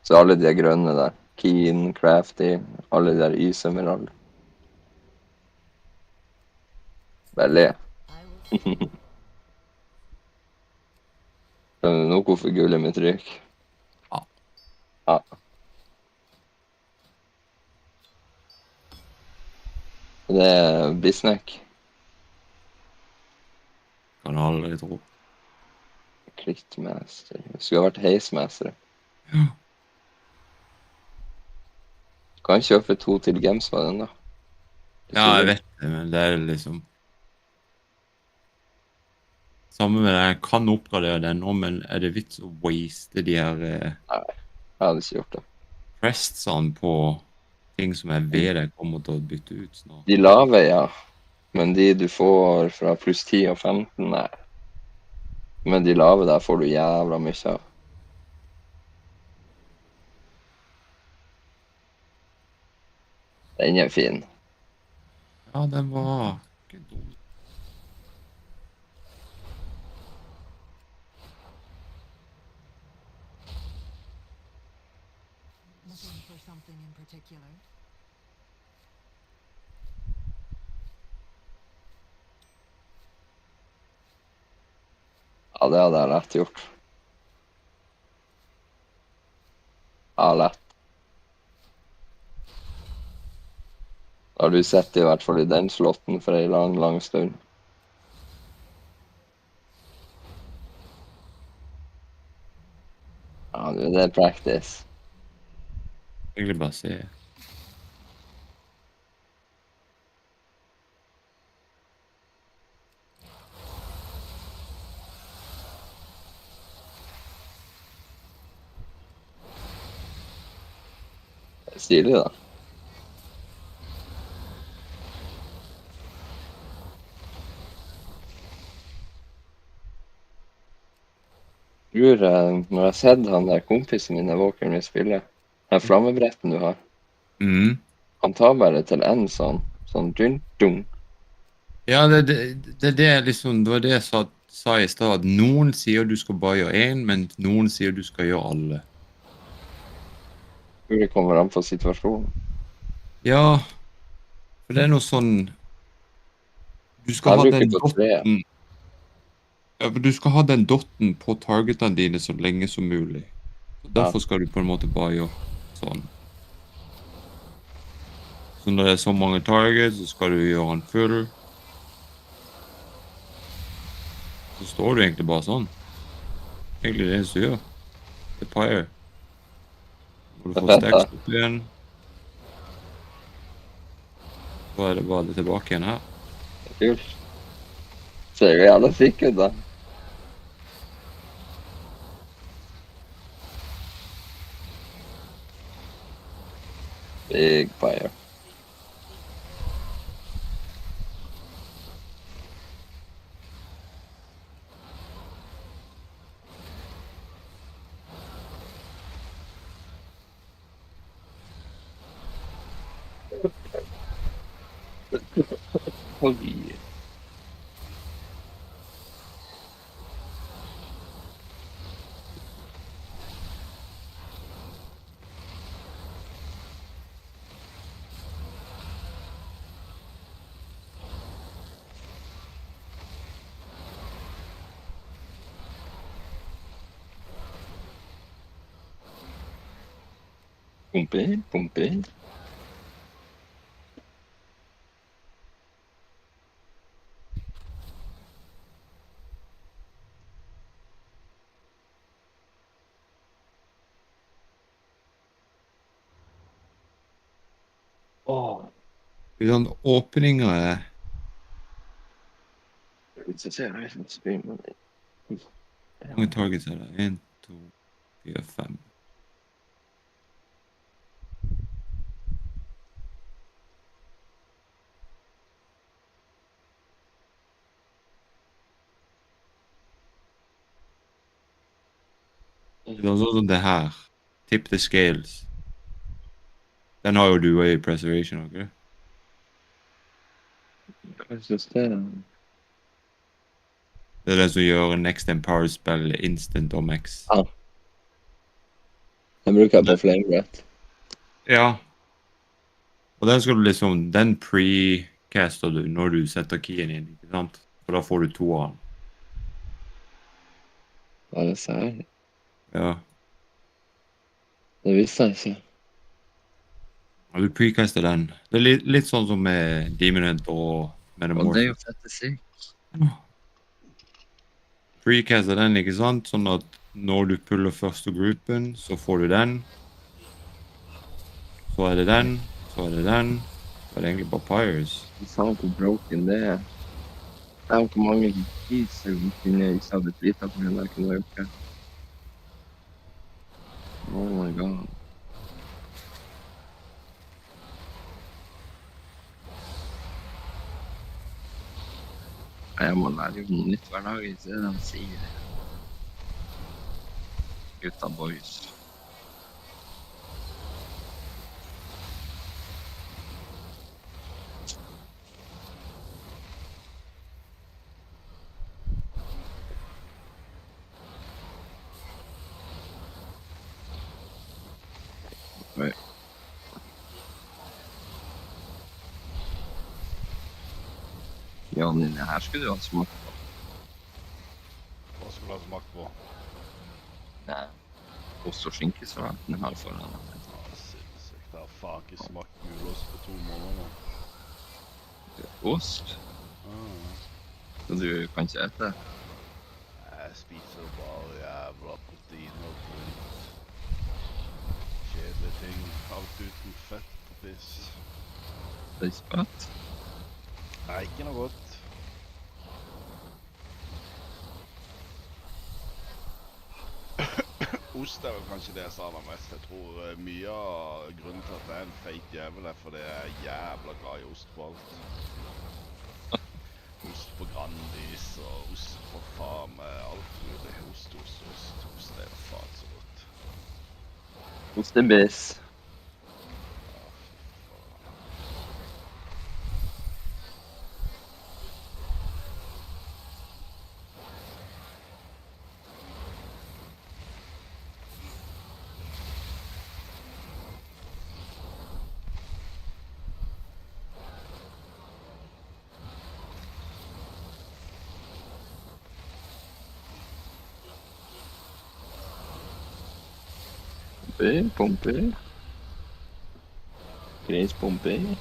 S3: Så alle de er grønne der, keen, crafty, alle de der Ismerald. Bare le. Skjønner du nå hvorfor gullet mitt ryker?
S2: Ja.
S3: Ja. Det er bisnek.
S2: Kan aldri tro.
S3: Krittmester. Det skulle ha vært heismester.
S2: Ja.
S3: Kan kjøpe 2 til games med den da.
S2: Ja, jeg vet det, men det er liksom... Samme med det, jeg kan oppgradere den nå, men er det vits å waste de her
S3: Nei, jeg hadde ikke gjort det.
S2: prestsene på ting som jeg vet jeg kommer til å bytte ut snart?
S3: De lave, ja. Men de du får fra pluss 10 og 15, nei. Men de lave der får du jævla mye av. Den er fin.
S2: Ja, den var ikke dum.
S7: Looking for something in particular?
S3: Ja, det hadde jeg lett gjort. Ja, lett. Da har du sett i hvert fall i den slotten for en lang, lang stund. Ja, det er practice.
S2: Egentlig bare se.
S3: Det er stilig, da. Når jeg har sett han der kompisen min, Walker, med spille, den flammebretten du har, han tar bare til en sånn dun.
S2: Ja, det er liksom, det var det jeg sa i stad, at noen sier du skal bare gjøre en, men noen sier du skal gjøre alle.
S3: Det kommer an på situasjonen.
S2: Ja, for det er noe sånn, du skal ha den dotten, ja, for du skal ha den dotten på targetene dine så lenge som mulig. Så derfor skal du på en måte bare gjøre sånn. Så når det er så mange targets, så skal du gjøre den full. Så står du egentlig bare sånn. Egentlig det du gjør. The Pyre. Når du får stacks opp igjen. Så er det bare tilbake igjen her.
S3: Kult. Ser jo jævla fikk ut da. Big Pyre. Oi. Pumpe.
S2: Sånn åpninger er... Hvor mange targets er det? 1, 2, 4, 5. Det er sånn som det her. Tip the scales. Den har jo du i preservation, ikke?
S3: Hva synes det?
S2: Det er det som gjør Next Empower spill instant og max.
S3: Ja. Den bruker jeg på flamebrett.
S2: Ja. Og den skal du liksom, den pre-caster du når du setter keyen inn, ikke sant? Og da får du 2 av den.
S3: Hva er det sær?
S2: Ja.
S3: Det visste jeg ikke.
S2: Og du precaster den. Det er litt sånn som med Demon Hunter og Metamorphosis.
S3: Og det er jo fette sykt.
S2: Precaster den, ikke sant? Sånn at når du puller første gruppen, så får du den. Så er det den. Så er det den. Så er det egentlig bare Pyres.
S3: Du sa hvor broken det er. Det er jo ikke mange kiser vi kunne ikke ha blitt lite på grunn av kunne ha gjort det. Oh my god. Jeg må lære jo noe nytt hver dag, ikke det de sier. Gutta boys. Oi. Ja, det her skulle du ha smakt på.
S5: Hva skulle du ha smakt på?
S3: Nei. Ost og skinkesalaten har foran deg.
S5: Ja, sinnssykt. Jeg har faen ikke smakt gulost på 2 måneder nå.
S3: Ost? Så du kan ikke ete?
S5: Jeg spiser bare jævla proteiner og dritt. Kjedelige ting. Alt uten fett og piss.
S3: Det er ikke godt.
S5: Nei, ikke noe godt. Ost er vel kanskje det jeg savner mest. Jeg tror mye av grunnen til at jeg er en feit jævel er fordi jeg er jævla glad i ost på alt. Ost på Grandis og ost på faen med alt mulig. Ost. Ost er faen så godt.
S3: Ostebiss. Pumper. Grispumper.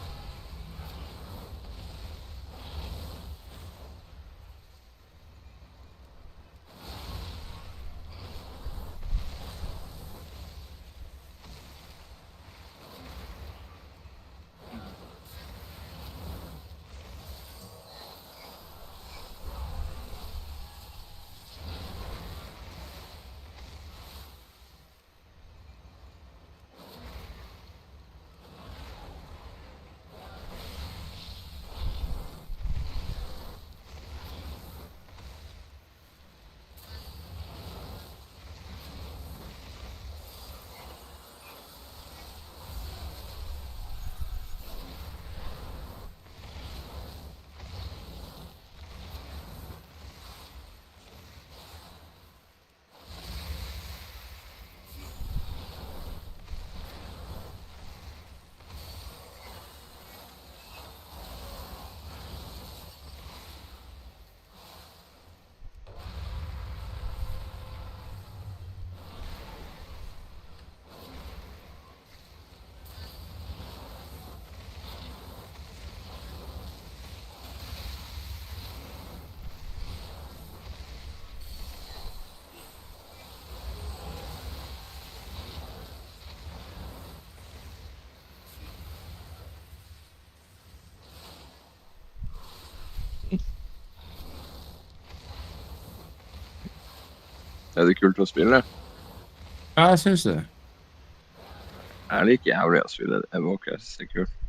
S3: Er det kult å spille?
S2: Ja, jeg synes det.
S3: Jeg liker jævlig å spille Evoker, jeg synes det er kult.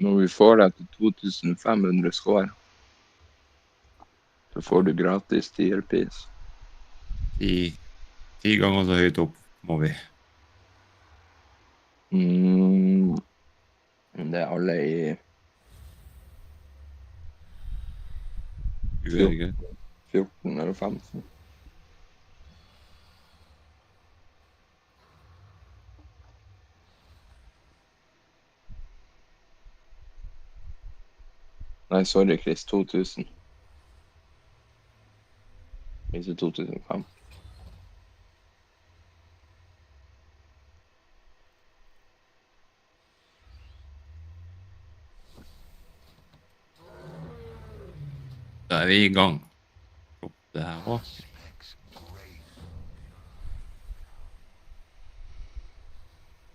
S3: Når vi får deg til 2500 score, så Så får du gratis tierpris.
S2: 10 ganger så høyt opp må vi.
S3: Det er alle i
S2: 14
S3: eller 15. Nei, sorry, Chris. 2000. Ikke 2005.
S2: Da er vi i gang. Det her også.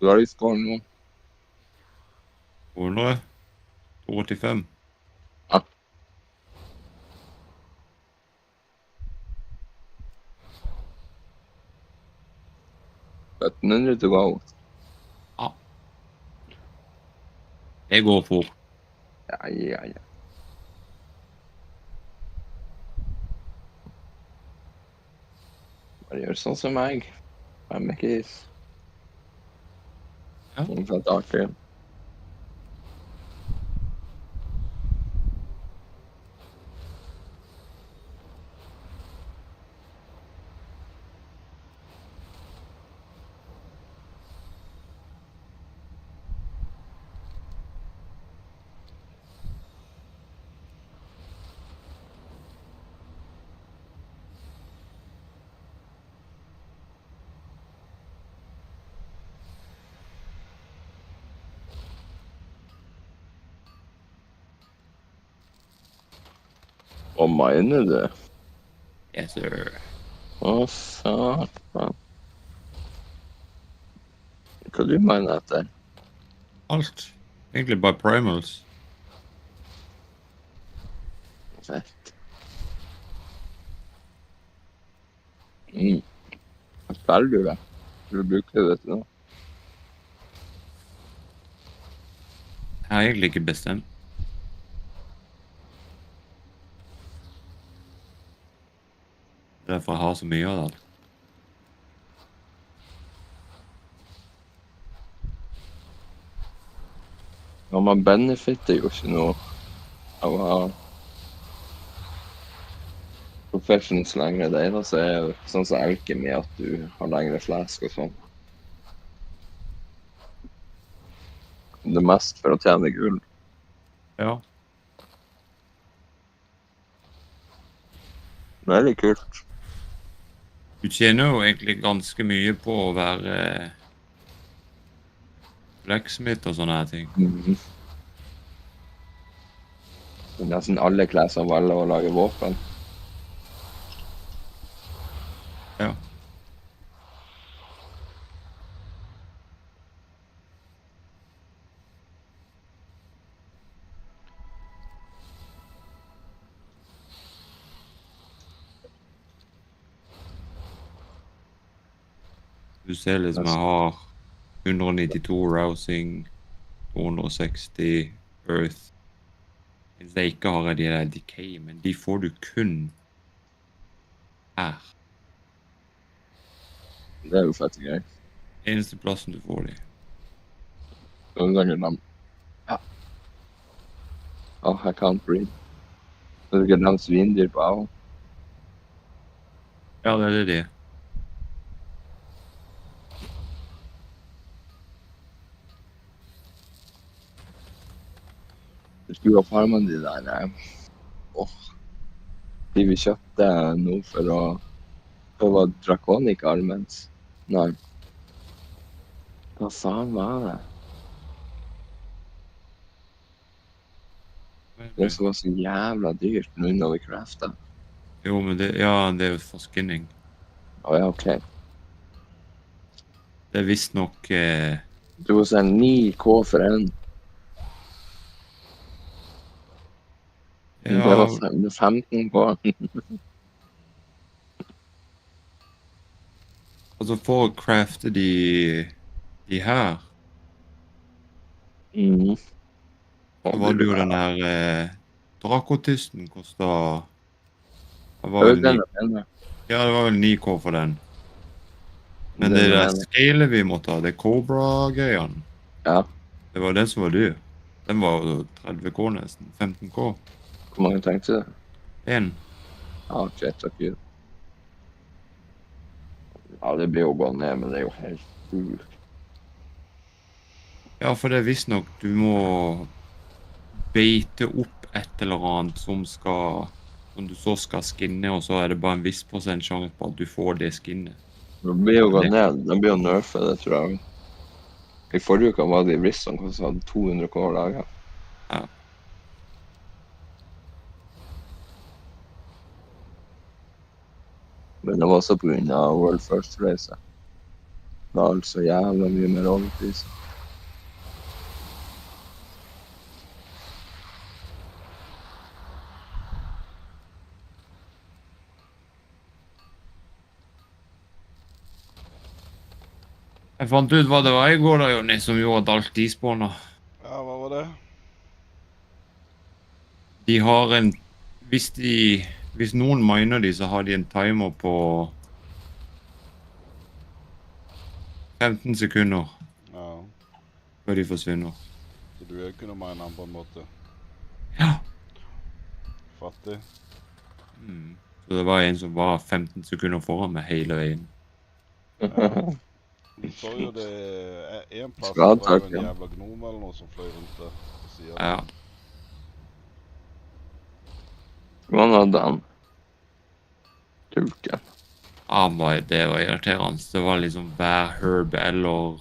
S3: Du har litt skål nå.
S2: 285.
S3: Ja. 1700 to go.
S2: Ja. Det går fort.
S3: Ja. Bare gjør sånn som meg. I'm a kiss.
S2: Ja.
S3: Innenfor et artig. Og mener det?
S2: Yes, sir.
S3: Å, satan. Hva du mener etter?
S2: Alt. Egentlig bare primals.
S3: Fett. Hva spiller du det? Du bruker det til noe?
S2: Jeg har egentlig ikke bestemt. Derfor jeg har så mye av det.
S3: Ja, man benefitter jo ikke noe av å ha professions lenger. Det eneste er jo sånn som alkemi, at du har lengre flask og sånn. Det er mest for å tjene gull.
S2: Ja.
S3: Det er litt kult.
S2: Du tjener jo egentlig ganske mye på å være blacksmith og sånne her ting.
S3: Nesten alle klasser velger å lage våpen.
S2: Ja. Du ser liksom jeg har 192 rousing, 260 earth. Hvis jeg ikke har de der decay, men de får du kun her.
S3: Det er jo fett gøy.
S2: Eneste plassen du får de.
S3: Noen ganger dem. Ja. I can't breathe. Så du kan dem svindyr på av.
S2: Ja, det er det.
S3: Du skulle ha farmene de der. De vi kjøpte nå for å... Det var Draconic Armens. Nei. Hva faen var det? Det som var så jævla dyrt nå når vi craftet.
S2: Jo, men det, ja, det er jo for skinning.
S3: Ja, ok.
S2: Det er visst nok...
S3: Du må se 9K for en.
S2: Ja,
S3: Det var 15 på.
S2: Altså for å crafte de her, så var det jo den her Drakotysten kostet Det var vel
S3: Den
S2: 9.
S3: jeg mener.
S2: Ja, det var vel 9K for den. Men
S3: Den
S2: det
S3: jeg
S2: der
S3: mener.
S2: scale vi måtte ha, det Cobra-gøyene,
S3: Ja.
S2: det var den som var dyr. Den var jo 30K nesten, 15K.
S3: Hvor mange tenkte du?
S2: En.
S3: Ja, ok, takk Gud. Ja, det blir jo gå ned, men det er jo helt sjukt.
S2: Ja, for det er visst nok, du må beite opp et eller annet som du så skal skinne, og så er det bare en viss prosentsjanse på at du får det skinnet.
S3: Det blir jo gå ned, det blir jo nerfe, det tror jeg. I forrige uke var det i Risson, som hadde 200 K laget.
S2: Ja.
S3: Men det var også på grunn av World First Race. Det var altså jævla mye mer overpris.
S2: Jeg fant ut hva det var i går da, Jonny, som gjorde at alt despawna.
S5: Ja, hva var det?
S2: De har en... Hvis noen miner de, så har de en timer på 15 sekunder
S5: Ja.
S2: før de forsvinner.
S5: Så du kunne mine den på en måte?
S2: Ja.
S5: Fattig.
S2: Så det var en som var 15 sekunder foran meg hele veien.
S5: Du så jo det en plass,
S3: Skal
S5: det var jo
S3: takk,
S5: en
S3: ja.
S5: jævla gnom eller noe som fløy rundt der på siden.
S2: Ja.
S3: Hvordan hadde han? Tulken.
S2: Det var irriterende. Det var liksom hver herb eller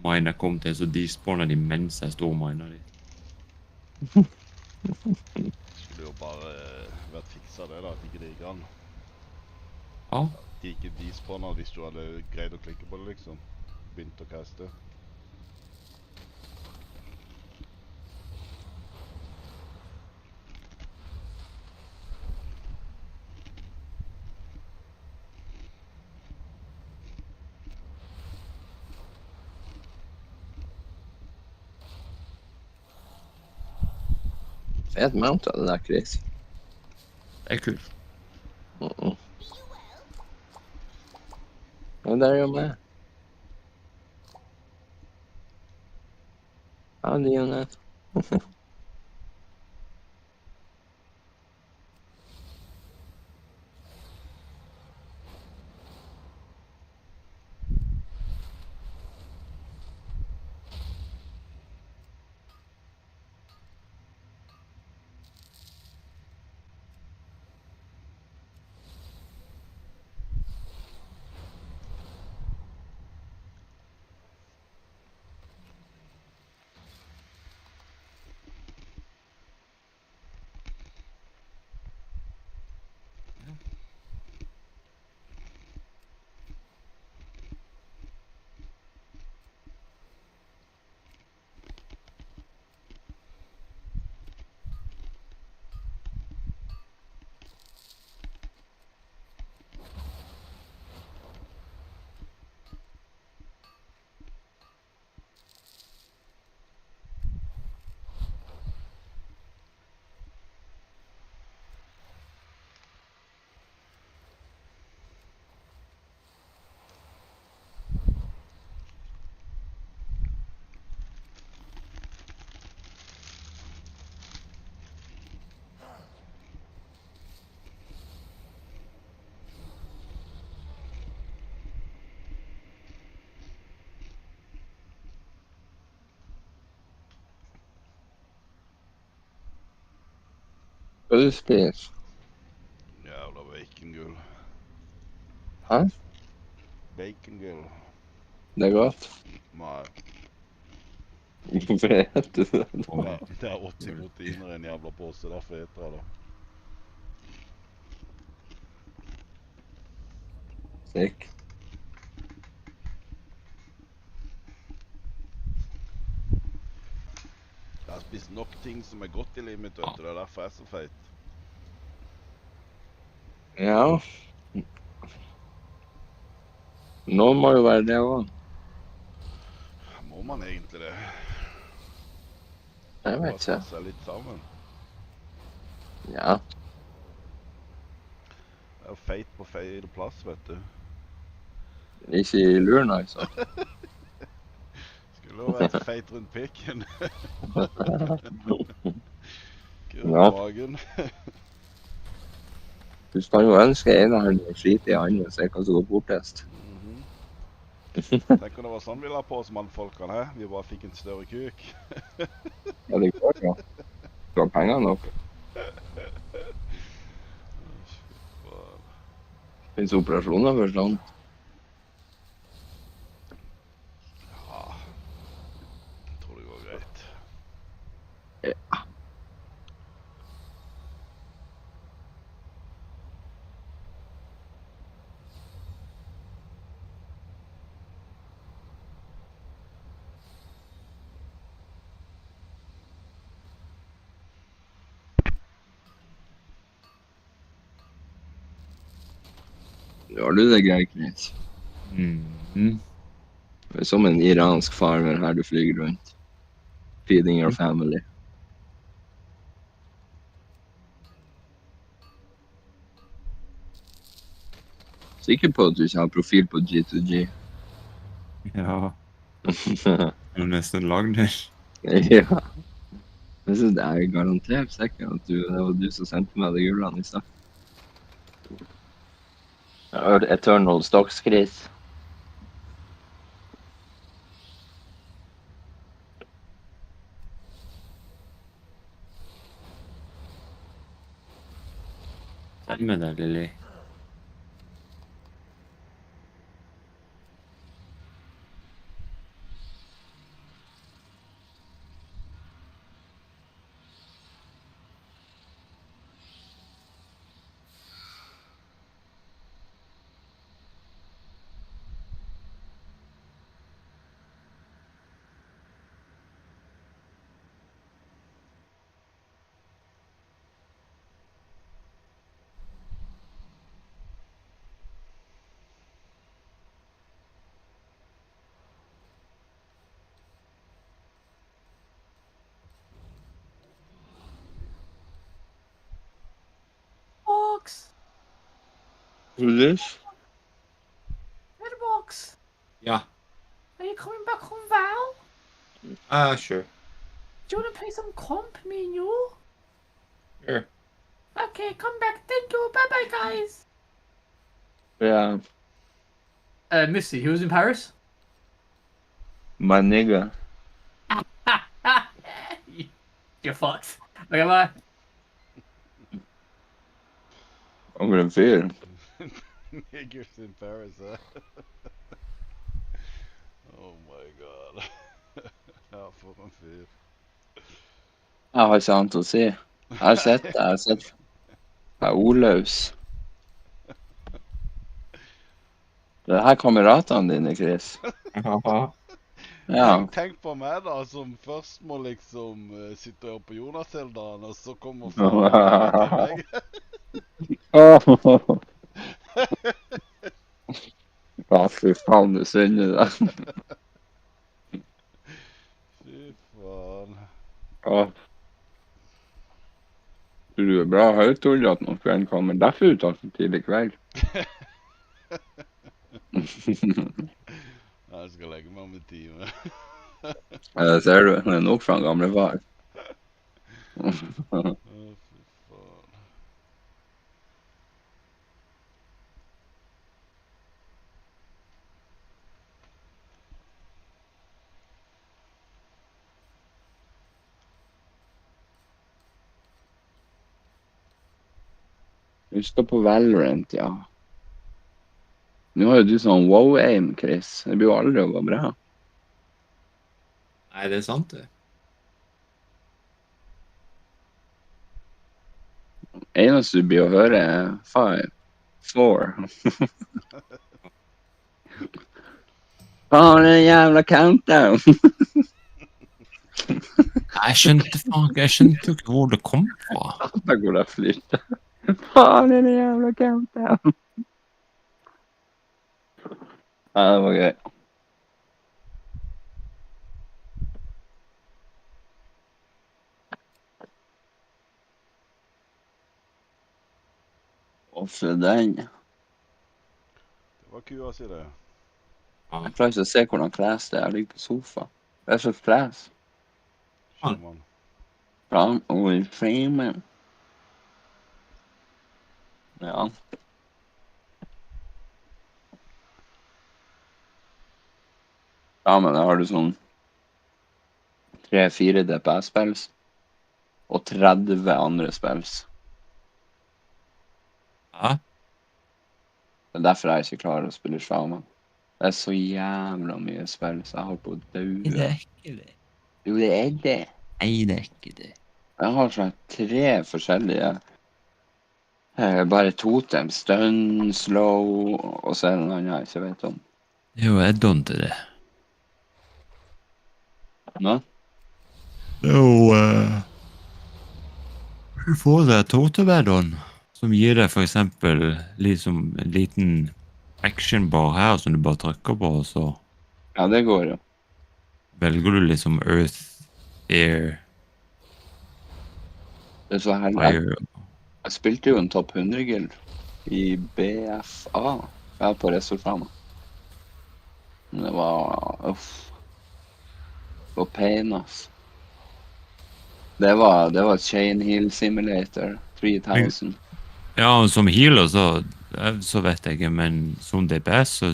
S2: mine jeg kom til, så despawnet de mens jeg stod og minet de.
S5: Skulle jo bare vært fiksa det da, at ikke det gikk an.
S2: Ja.
S5: De ikke despawner hvis du hadde greid å klikke på det liksom. Begynt å kaste.
S3: Fet mount av det der, Chris.
S2: Det er kult.
S3: Ja, der er jo med. Ja, det er jo med. Hva du spiser?
S5: Jævla bacongull.
S3: Hæ?
S5: Bacongull.
S3: Det er godt.
S5: Nei.
S3: Hvorfor heter du det?
S5: Det er 80 proteiner i en jævla påse, derfor heter jeg det.
S3: Sick.
S5: Jeg har spist nok ting som er godt i livet mitt, vet du. Det er derfor jeg er så feit.
S3: Ja. Noen må jo være det også.
S5: Må man egentlig det?
S3: Jeg vet ikke.
S5: Ta seg litt sammen.
S3: Ja.
S5: Jeg er feit på feil plass, vet du.
S3: Ikke i luren, altså.
S5: Skulle jo vært feit rundt pikken. Ikke rundt
S3: Ja.
S5: magen.
S3: Du kan jo ønske en av henne sliter i andre og se hva som går bortest.
S5: Tenk om det var sånn vi la på oss mannfolkene, hæ? Vi bare fikk en større kuk.
S3: Ja, det går jo. Du har penger nok. Finnes operasjoner for sånn.
S5: Ja. Jeg tror det går greit.
S3: Ja. Har du det greit, Chris? Det er som en iransk farmer her du flyger rundt. Feeding your family. Sikker på at du ikke har profil på G2G?
S2: Ja. Du har nesten lagd det.
S3: Ja. Jeg synes det er garantert sikkert at det var du som sendte meg de gulene i stad. Eternal Stocks, Chris.
S2: Med deg, Lilly.
S4: Box.
S3: Who's this?
S4: Redbox.
S2: Ja.
S4: Are you coming back on Val?
S2: Sure.
S4: Do you want to play some comp, me and you?
S2: Sure.
S4: Okay, come back. Thank you. Bye bye, guys.
S3: Yeah,
S4: Missy, who was in Paris?
S3: my nigga.
S4: You're fucked. Okay, bye.
S3: I'm gonna feel.
S5: Niggers in Paris, huh? Oh my god. Ja, for en fyr.
S3: Jeg har ikke annet å si. Jeg har sett Olaus. Det her kameratene dine, Chris. Ja.
S5: Tenk på meg da, som først må liksom sitte og høre på Jonas-Eldaen, og så kommer faen til meg.
S3: Ja, fy faen, du synder deg.
S5: Fy faen.
S3: Ja. Du er bra høytålig at noen kvelden kommer derfor ut av tidlig kveld.
S5: Jeg skal legge meg om en time.
S3: Det ser du, det er nok fra en gamle far.
S5: Å, fy faen.
S3: Husk på Valorant, ja. Nå har jo du sånn wow-aim, Chris. Det blir jo aldri å gå bra.
S2: Nei, det er sant, det.
S3: Eneste du blir å høre er 5, 4. Faen, den jævla countdown!
S2: Jeg skjønte ikke hvor det kom fra.
S3: Da går det flyt. Faen, den jævla countdown! Ja, det var gøy. Å, se den.
S5: Det var kua si det.
S3: Jeg klarer ikke å se hvordan kles det er. Jeg ligger på sofa. Det er så kles.
S5: Skjermen.
S3: Fram og i framen. Ja. Ja, men da har du sånn 3-4 DPS-spills og 30 andre spills.
S2: Ja.
S3: Det er derfor jeg ikke klarer å spille Shaman. Det er så jævla mye spills jeg har på å daue.
S2: Det er ikke det.
S3: Jo, det er det.
S2: Nei, det er ikke det.
S3: Jeg har sånn 3 forskjellige bare totem, stun, slow, og så er det noe jeg ikke vet om.
S2: Det er jo add-on til det.
S3: Nå?
S2: Det er jo... Du får deg totem add-on, som gir deg for eksempel liksom en liten action-bar her som du bare trykker på, og så...
S3: Ja, det går jo.
S2: Velger du liksom Earth, Air,
S3: Det er så herlig.
S2: Fire...
S3: Jeg spilte jo en topp 100 guild i BFA. Jeg var på resultatet. Men det var... Uff. Det var pain, ass. Det var Chain Heal Simulator 3000.
S2: Ja, som healer så vet jeg ikke, men som DPS så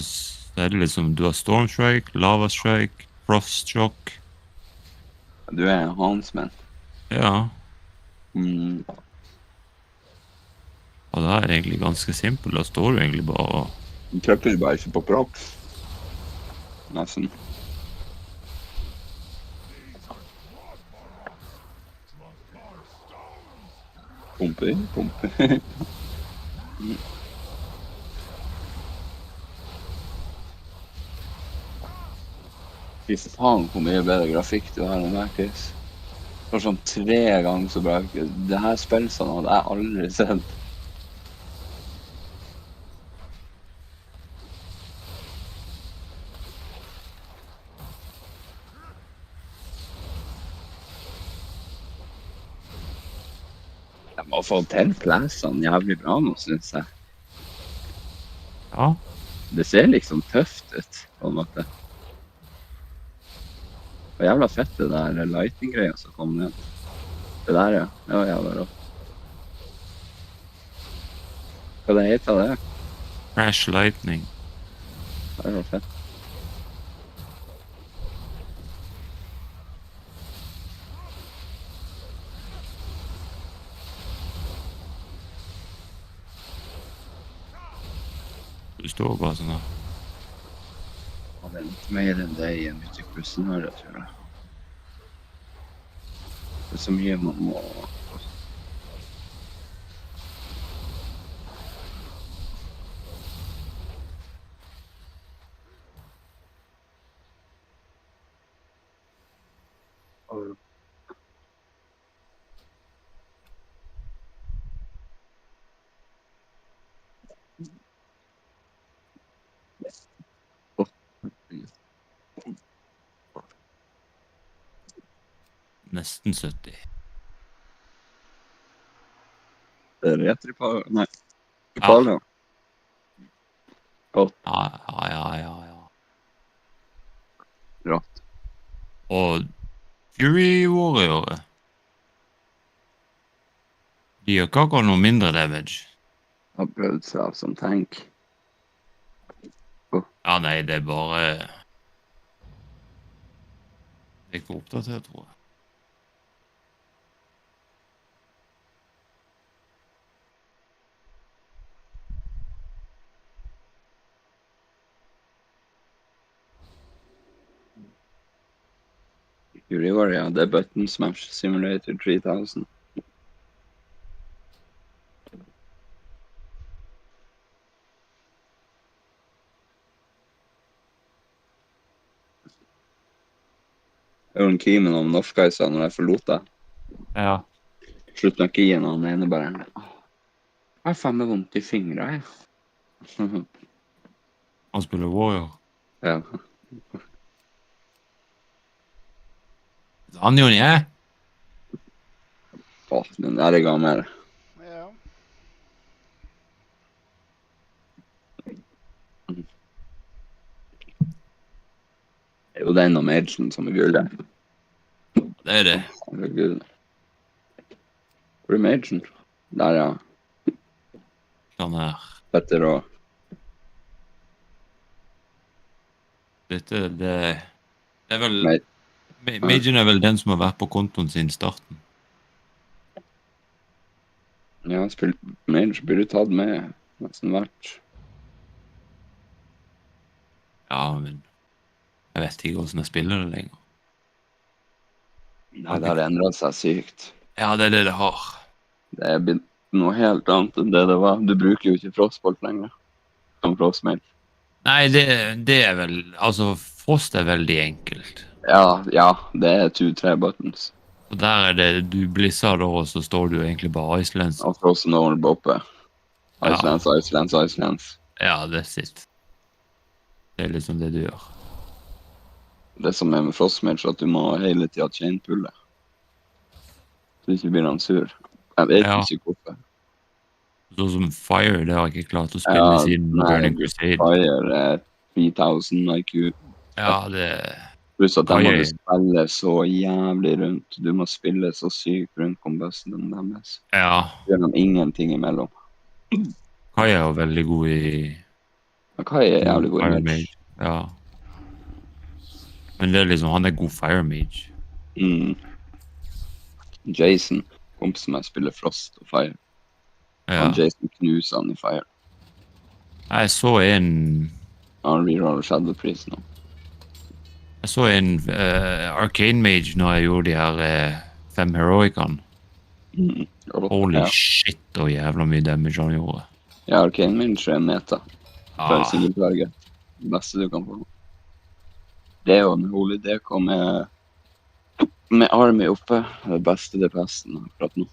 S2: er det liksom, du har Storm Strike, Lava Strike, Frost Shock.
S3: Du er en Hansman.
S2: Ja,
S3: Mm.
S2: og det er egentlig ganske simpelt, da står du egentlig bare og...
S3: Du trykker bare ikke på prox. Nesten. Pumpe. Fy faen hvor mye bedre grafikk du har enn Merkis. Det var sånn 3 ganger så bra. Det her spillene hadde jeg aldri sett. Jeg må få til plassene jævlig bra nå, synes jeg.
S2: Ja,
S3: Det ser liksom tøft ut, på en måte. Det var jævla fett det der lighting-greia som kom ned. Det der, ja. Det var jævla rått. Hva det heter det?
S2: Crash Lightning.
S3: Det var fett.
S2: Du står bare sånn her.
S3: Ja, det er litt mer enn det i en mytikbussen her, tror jeg. Det er så mye man må...
S2: Nesten 70.
S3: Det er retripal... Nei. Ripal, ja. Godt.
S2: Ja.
S3: Rått.
S2: Og Fury Warrior. De gjør ikke akkurat noe mindre damage.
S3: Har prøvd seg av som tank.
S2: Ja, nei, det er bare... Det er ikke oppdatert, tror jeg.
S3: Fury Warrior, det er Button Smash Simulator 3000. Jeg gjorde en key med noen norske i når jeg forlot deg.
S2: Ja.
S3: Slutten av keyen, og den ene bare... Jeg har faen meg vondt i fingra, jeg.
S2: Han spiller Warrior.
S3: Ja.
S2: Han gjør det, ja.
S3: Åh, den der er gammel.
S5: Ja.
S3: Det er jo den og Magen som er gullet.
S2: Det er det.
S3: Det er gull. Hvor er Magen? Der, ja.
S2: Sånn her.
S3: Petter og...
S2: Dette, det er vel...
S3: Nei.
S2: Magen er vel den som har vært på kontoen sin i starten.
S3: Ja, Magen burde tatt med nesten hvert.
S2: Ja, men jeg vet ikke hvordan jeg spiller det lenger.
S3: Nei, det har endret seg sykt.
S2: Ja, det er det det har.
S3: Det er blitt noe helt annet enn det var. Du bruker jo ikke frostbolt lenger. Som frostmail.
S2: Nei, det er vel... Altså, frost er veldig enkelt.
S3: Ja, det er 2-3 buttons.
S2: Og der er det... Du blisser da, og så står du egentlig bare Icelands.
S3: Og frosten over oppe. Icelands.
S2: Ja, that's it. Det er liksom det du gjør.
S3: Det som er med frostmage, at du må hele tiden chainpulle. Så ikke blir han sur. Jeg vet ikke hvorfor.
S2: Sånn som Fire, det har jeg ikke klart å spille siden Burning Crusade.
S3: Fire er 3000 IQ.
S2: Ja, det...
S3: Pluss at de må spille så jævlig rundt. Du må spille så sykt rundt kombusten deres.
S2: Ja.
S3: Det gjør de ingenting imellom.
S2: Kai er jo veldig god i...
S3: Kai er jævlig god i
S2: mage. Ja. Men det er liksom, han er god Fire Mage.
S3: Jason, kompisen meg, spiller Frost og Fire.
S2: Ja.
S3: Og Jason knuser han i Fire.
S2: Jeg så en...
S3: Han reroller Shadow-pris nå.
S2: Jeg så en Arcane Mage når jeg gjorde de her 5 Heroicene. Holy shit, og jævla mye damage han gjorde.
S3: Ja, Arcane Mage er meta. For singelplager. Det beste du kan få. Det er jo en holy DK med army oppe. Det beste DPS-en akkurat nå.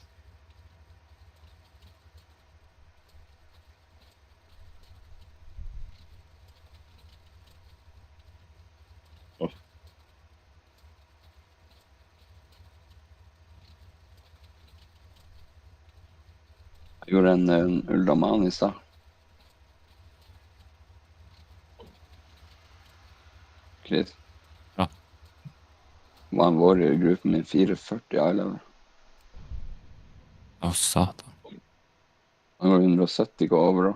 S3: Jeg gjorde en Uldaman i stad. Chris.
S2: Ja.
S3: Var en warrior i gruppen min 440 I-level.
S2: Å, satan.
S3: Han var 170 gå over da.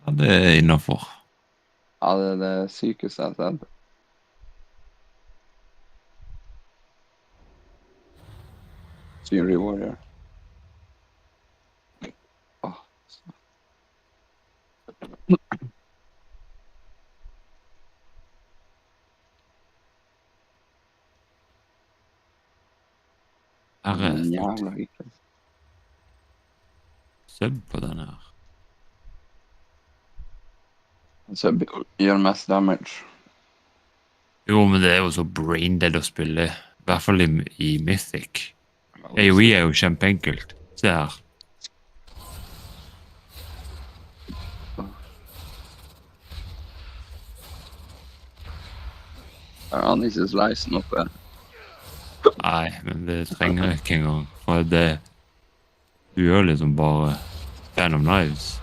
S2: Ja, det er innenfor.
S3: Ja, det er det sykeste jeg har sett. Fury Warrior.
S2: Her er
S3: jævla hyggelig.
S2: Sub på den her.
S3: Sub gjør mest damage.
S2: Jo, men det er jo så braindead å spille. I hvert fall i Mythic. AoE er jo kjempeenkelt. Se her.
S3: Han ikke slicen oppe.
S2: Nei, men det trenger jeg ikke engang. For det... Du gjør liksom bare... Fan of Knives.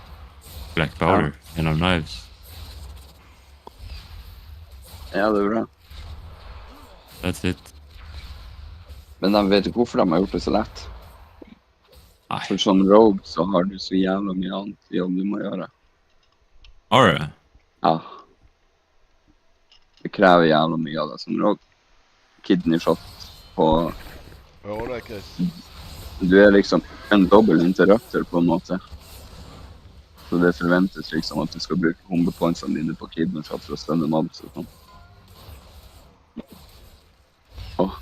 S2: Black Powder. Fan of Knives.
S3: Ja, det er bra.
S2: That's it.
S3: Men de vet ikke hvorfor de har gjort det så lett.
S2: Nei.
S3: For som rogue så har du så jævla mye annet jobb du må gjøre.
S2: Har du?
S3: Ja. Det krever jævla mye av det som rogue. Kidney shot på...
S5: Hører du, Chris?
S3: Du er liksom en dobbelt interrupter på en måte. Så det forventes liksom at du skal bruke bombepointsene dine på kidney shot for å stønne mobs og sånn.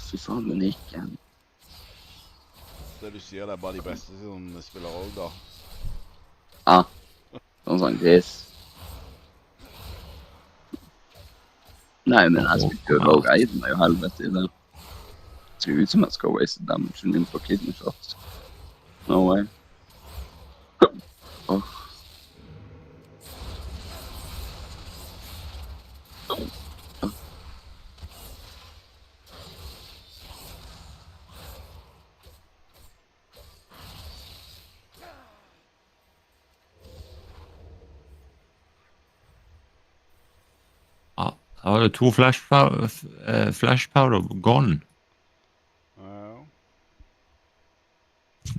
S3: Fy faen, den gikk igjen.
S5: Det du sier, det er bare de beste som spiller rogue da.
S3: Ja. Sånn Chris. Nei, men jeg spilte jo rogue. Jeg eide meg jo helvete i det. Det ser ut som jeg skal waste damage inn på kidney shot. No way.
S2: Da var det 2 flash powder gone.
S5: Ja.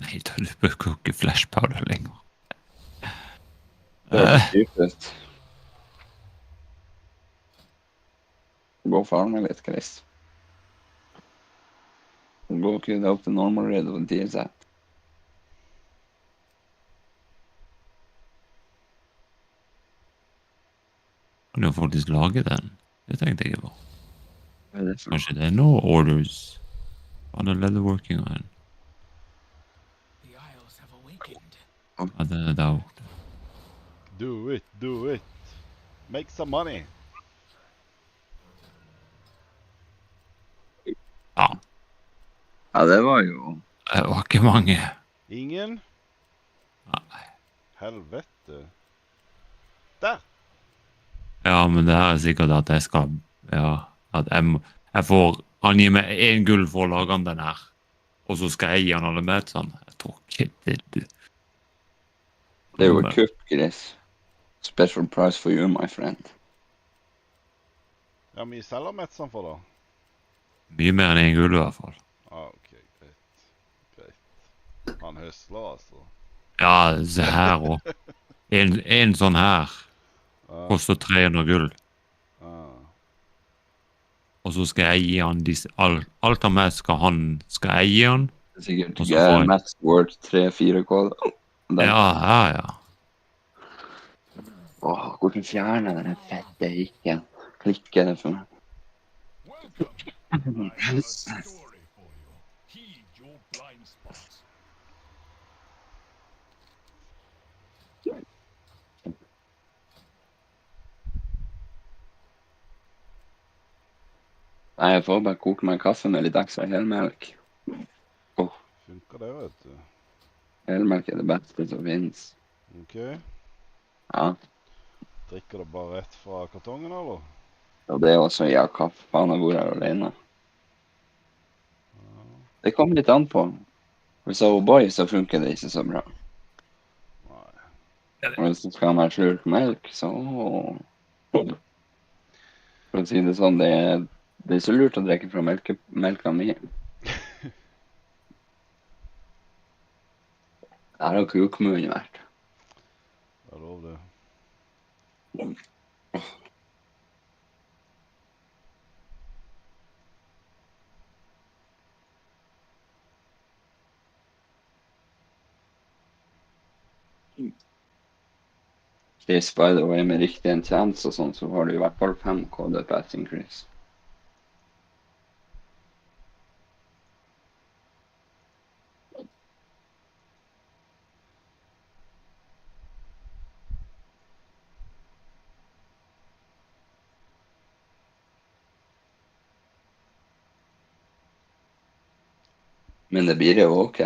S2: Nei, du bruker ikke flash powder lenger.
S3: Det var dypest. Gå for meg litt, Chris. Gå ikke opp til normal rate of DZ.
S2: Kan du faktisk lage den? Det tenkte jeg på.
S3: Hva er det for noe?
S2: Kanskje det er no orders on the leatherworking iron.
S8: The Isles have awakened.
S2: Ja, det er der borte.
S5: Do it, do it. Make some money.
S2: Ja,
S3: Ja, det var jo...
S2: det var ikke mange.
S5: Ingen?
S2: Nei.
S5: Helvete. Der!
S2: Ja, men det her er sikkert at jeg skal... Ja, at jeg får... Han gir meg 1 gull for å lage den her. Og så skal jeg gi han alle med sånn. Jeg tror ikke det...
S3: Det er jo et kupp, Chris. Special price for you, my friend.
S5: Ja, mye selger Metsan for da?
S2: Mye mer enn 1 gull i hvert fall.
S5: Ah, ok, greit. Greit. Han høsler, altså.
S2: Ja, se her også. En sånn her koster 300 gull. Og så skal jeg gi han alt av meg skal jeg gi han.
S3: Det er sikkert max worth 3-4 kod.
S2: Ja.
S3: Åh, hvordan fjerner den fette hikken? Klikker det for meg?
S8: Welcome. I have a story for you. Heed your blind spots.
S3: Nei, jeg får bare koke meg kaffe med litt ekstra helmelk.
S5: Funker det, vet du.
S3: Helmelk er det beste som finnes.
S5: Ok.
S3: Ja.
S5: Drikker du bare rett fra kartongen, eller?
S3: Og det er også kaffe. Faen, jeg bor her alene. Det kommer litt an på. Hvis jeg er boy, så funker det ikke så bra.
S5: Nei.
S3: Og hvis du skal ha meg slurk melk, så... For å si det sånn, det er så lurt å drikke fra melka mi. Det har jo krokmunn vært.
S5: Det er lov det.
S3: Chris, by the way, med riktig en chance og sånn, så har du i hvert fall 5 KD passing, Chris. Men det blir jo ok.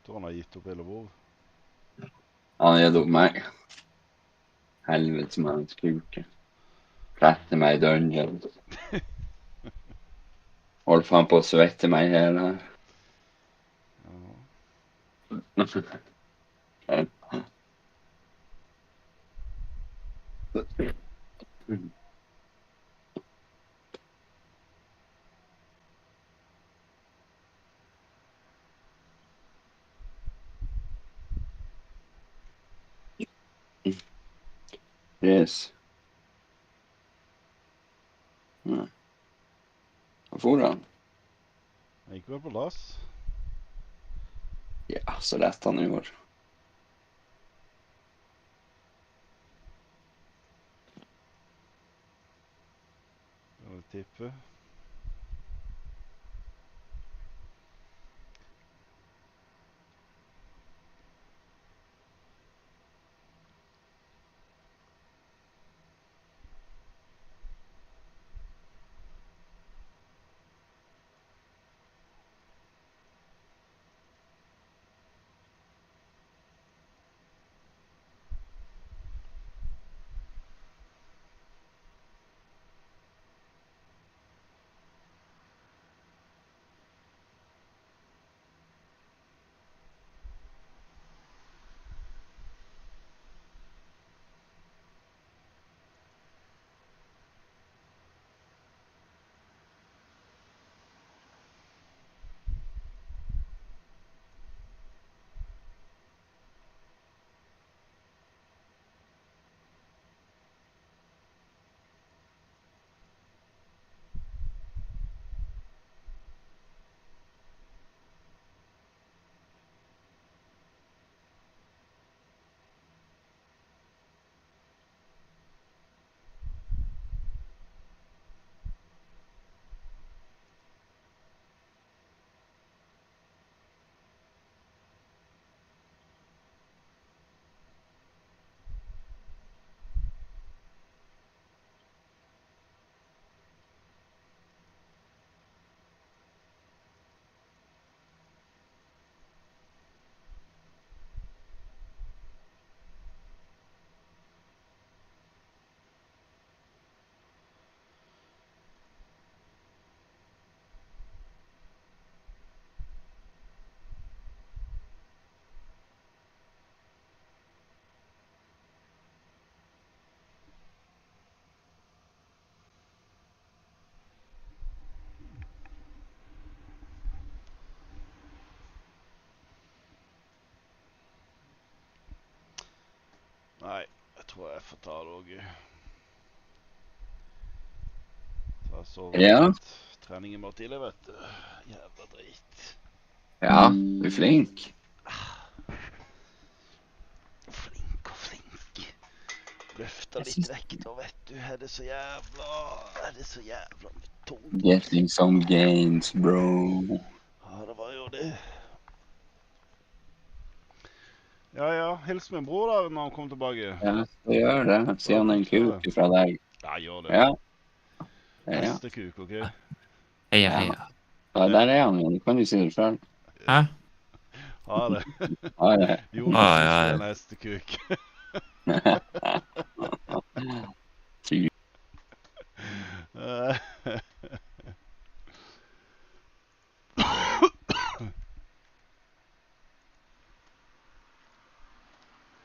S5: Tror han har gitt opp hele vår.
S3: Han har gitt opp meg. Helvete som han skuke. Flette meg i dungeon. Hold faen på å svette meg hele her. Yes. Nei. Hva får han?
S5: Han gikk vel på lass.
S3: Ja, så lett han gjorde.
S5: Jeg vil tippe. tror jeg får ta det også. Ta sove
S10: Ja.
S5: litt. Trening i morgen tidlig, vet du. Jævla drit.
S10: Ja, du er flink.
S5: Flink. Løfta litt vekk da, vet du. Er det så jævla tungt.
S10: Getting some gains, bro.
S5: Ja, det var jo det. Ja, hils min bror da når han kommer tilbake.
S10: Ja, det gjør det. Sier han en kuk fra deg.
S5: Ja, gjør det.
S10: Ja.
S5: Neste kuk, ok?
S2: Heia.
S10: Ja, der er han, du kan jo si det selv.
S2: Hæ?
S5: Ha det.
S10: Ha det.
S5: Jonas, neste kuk.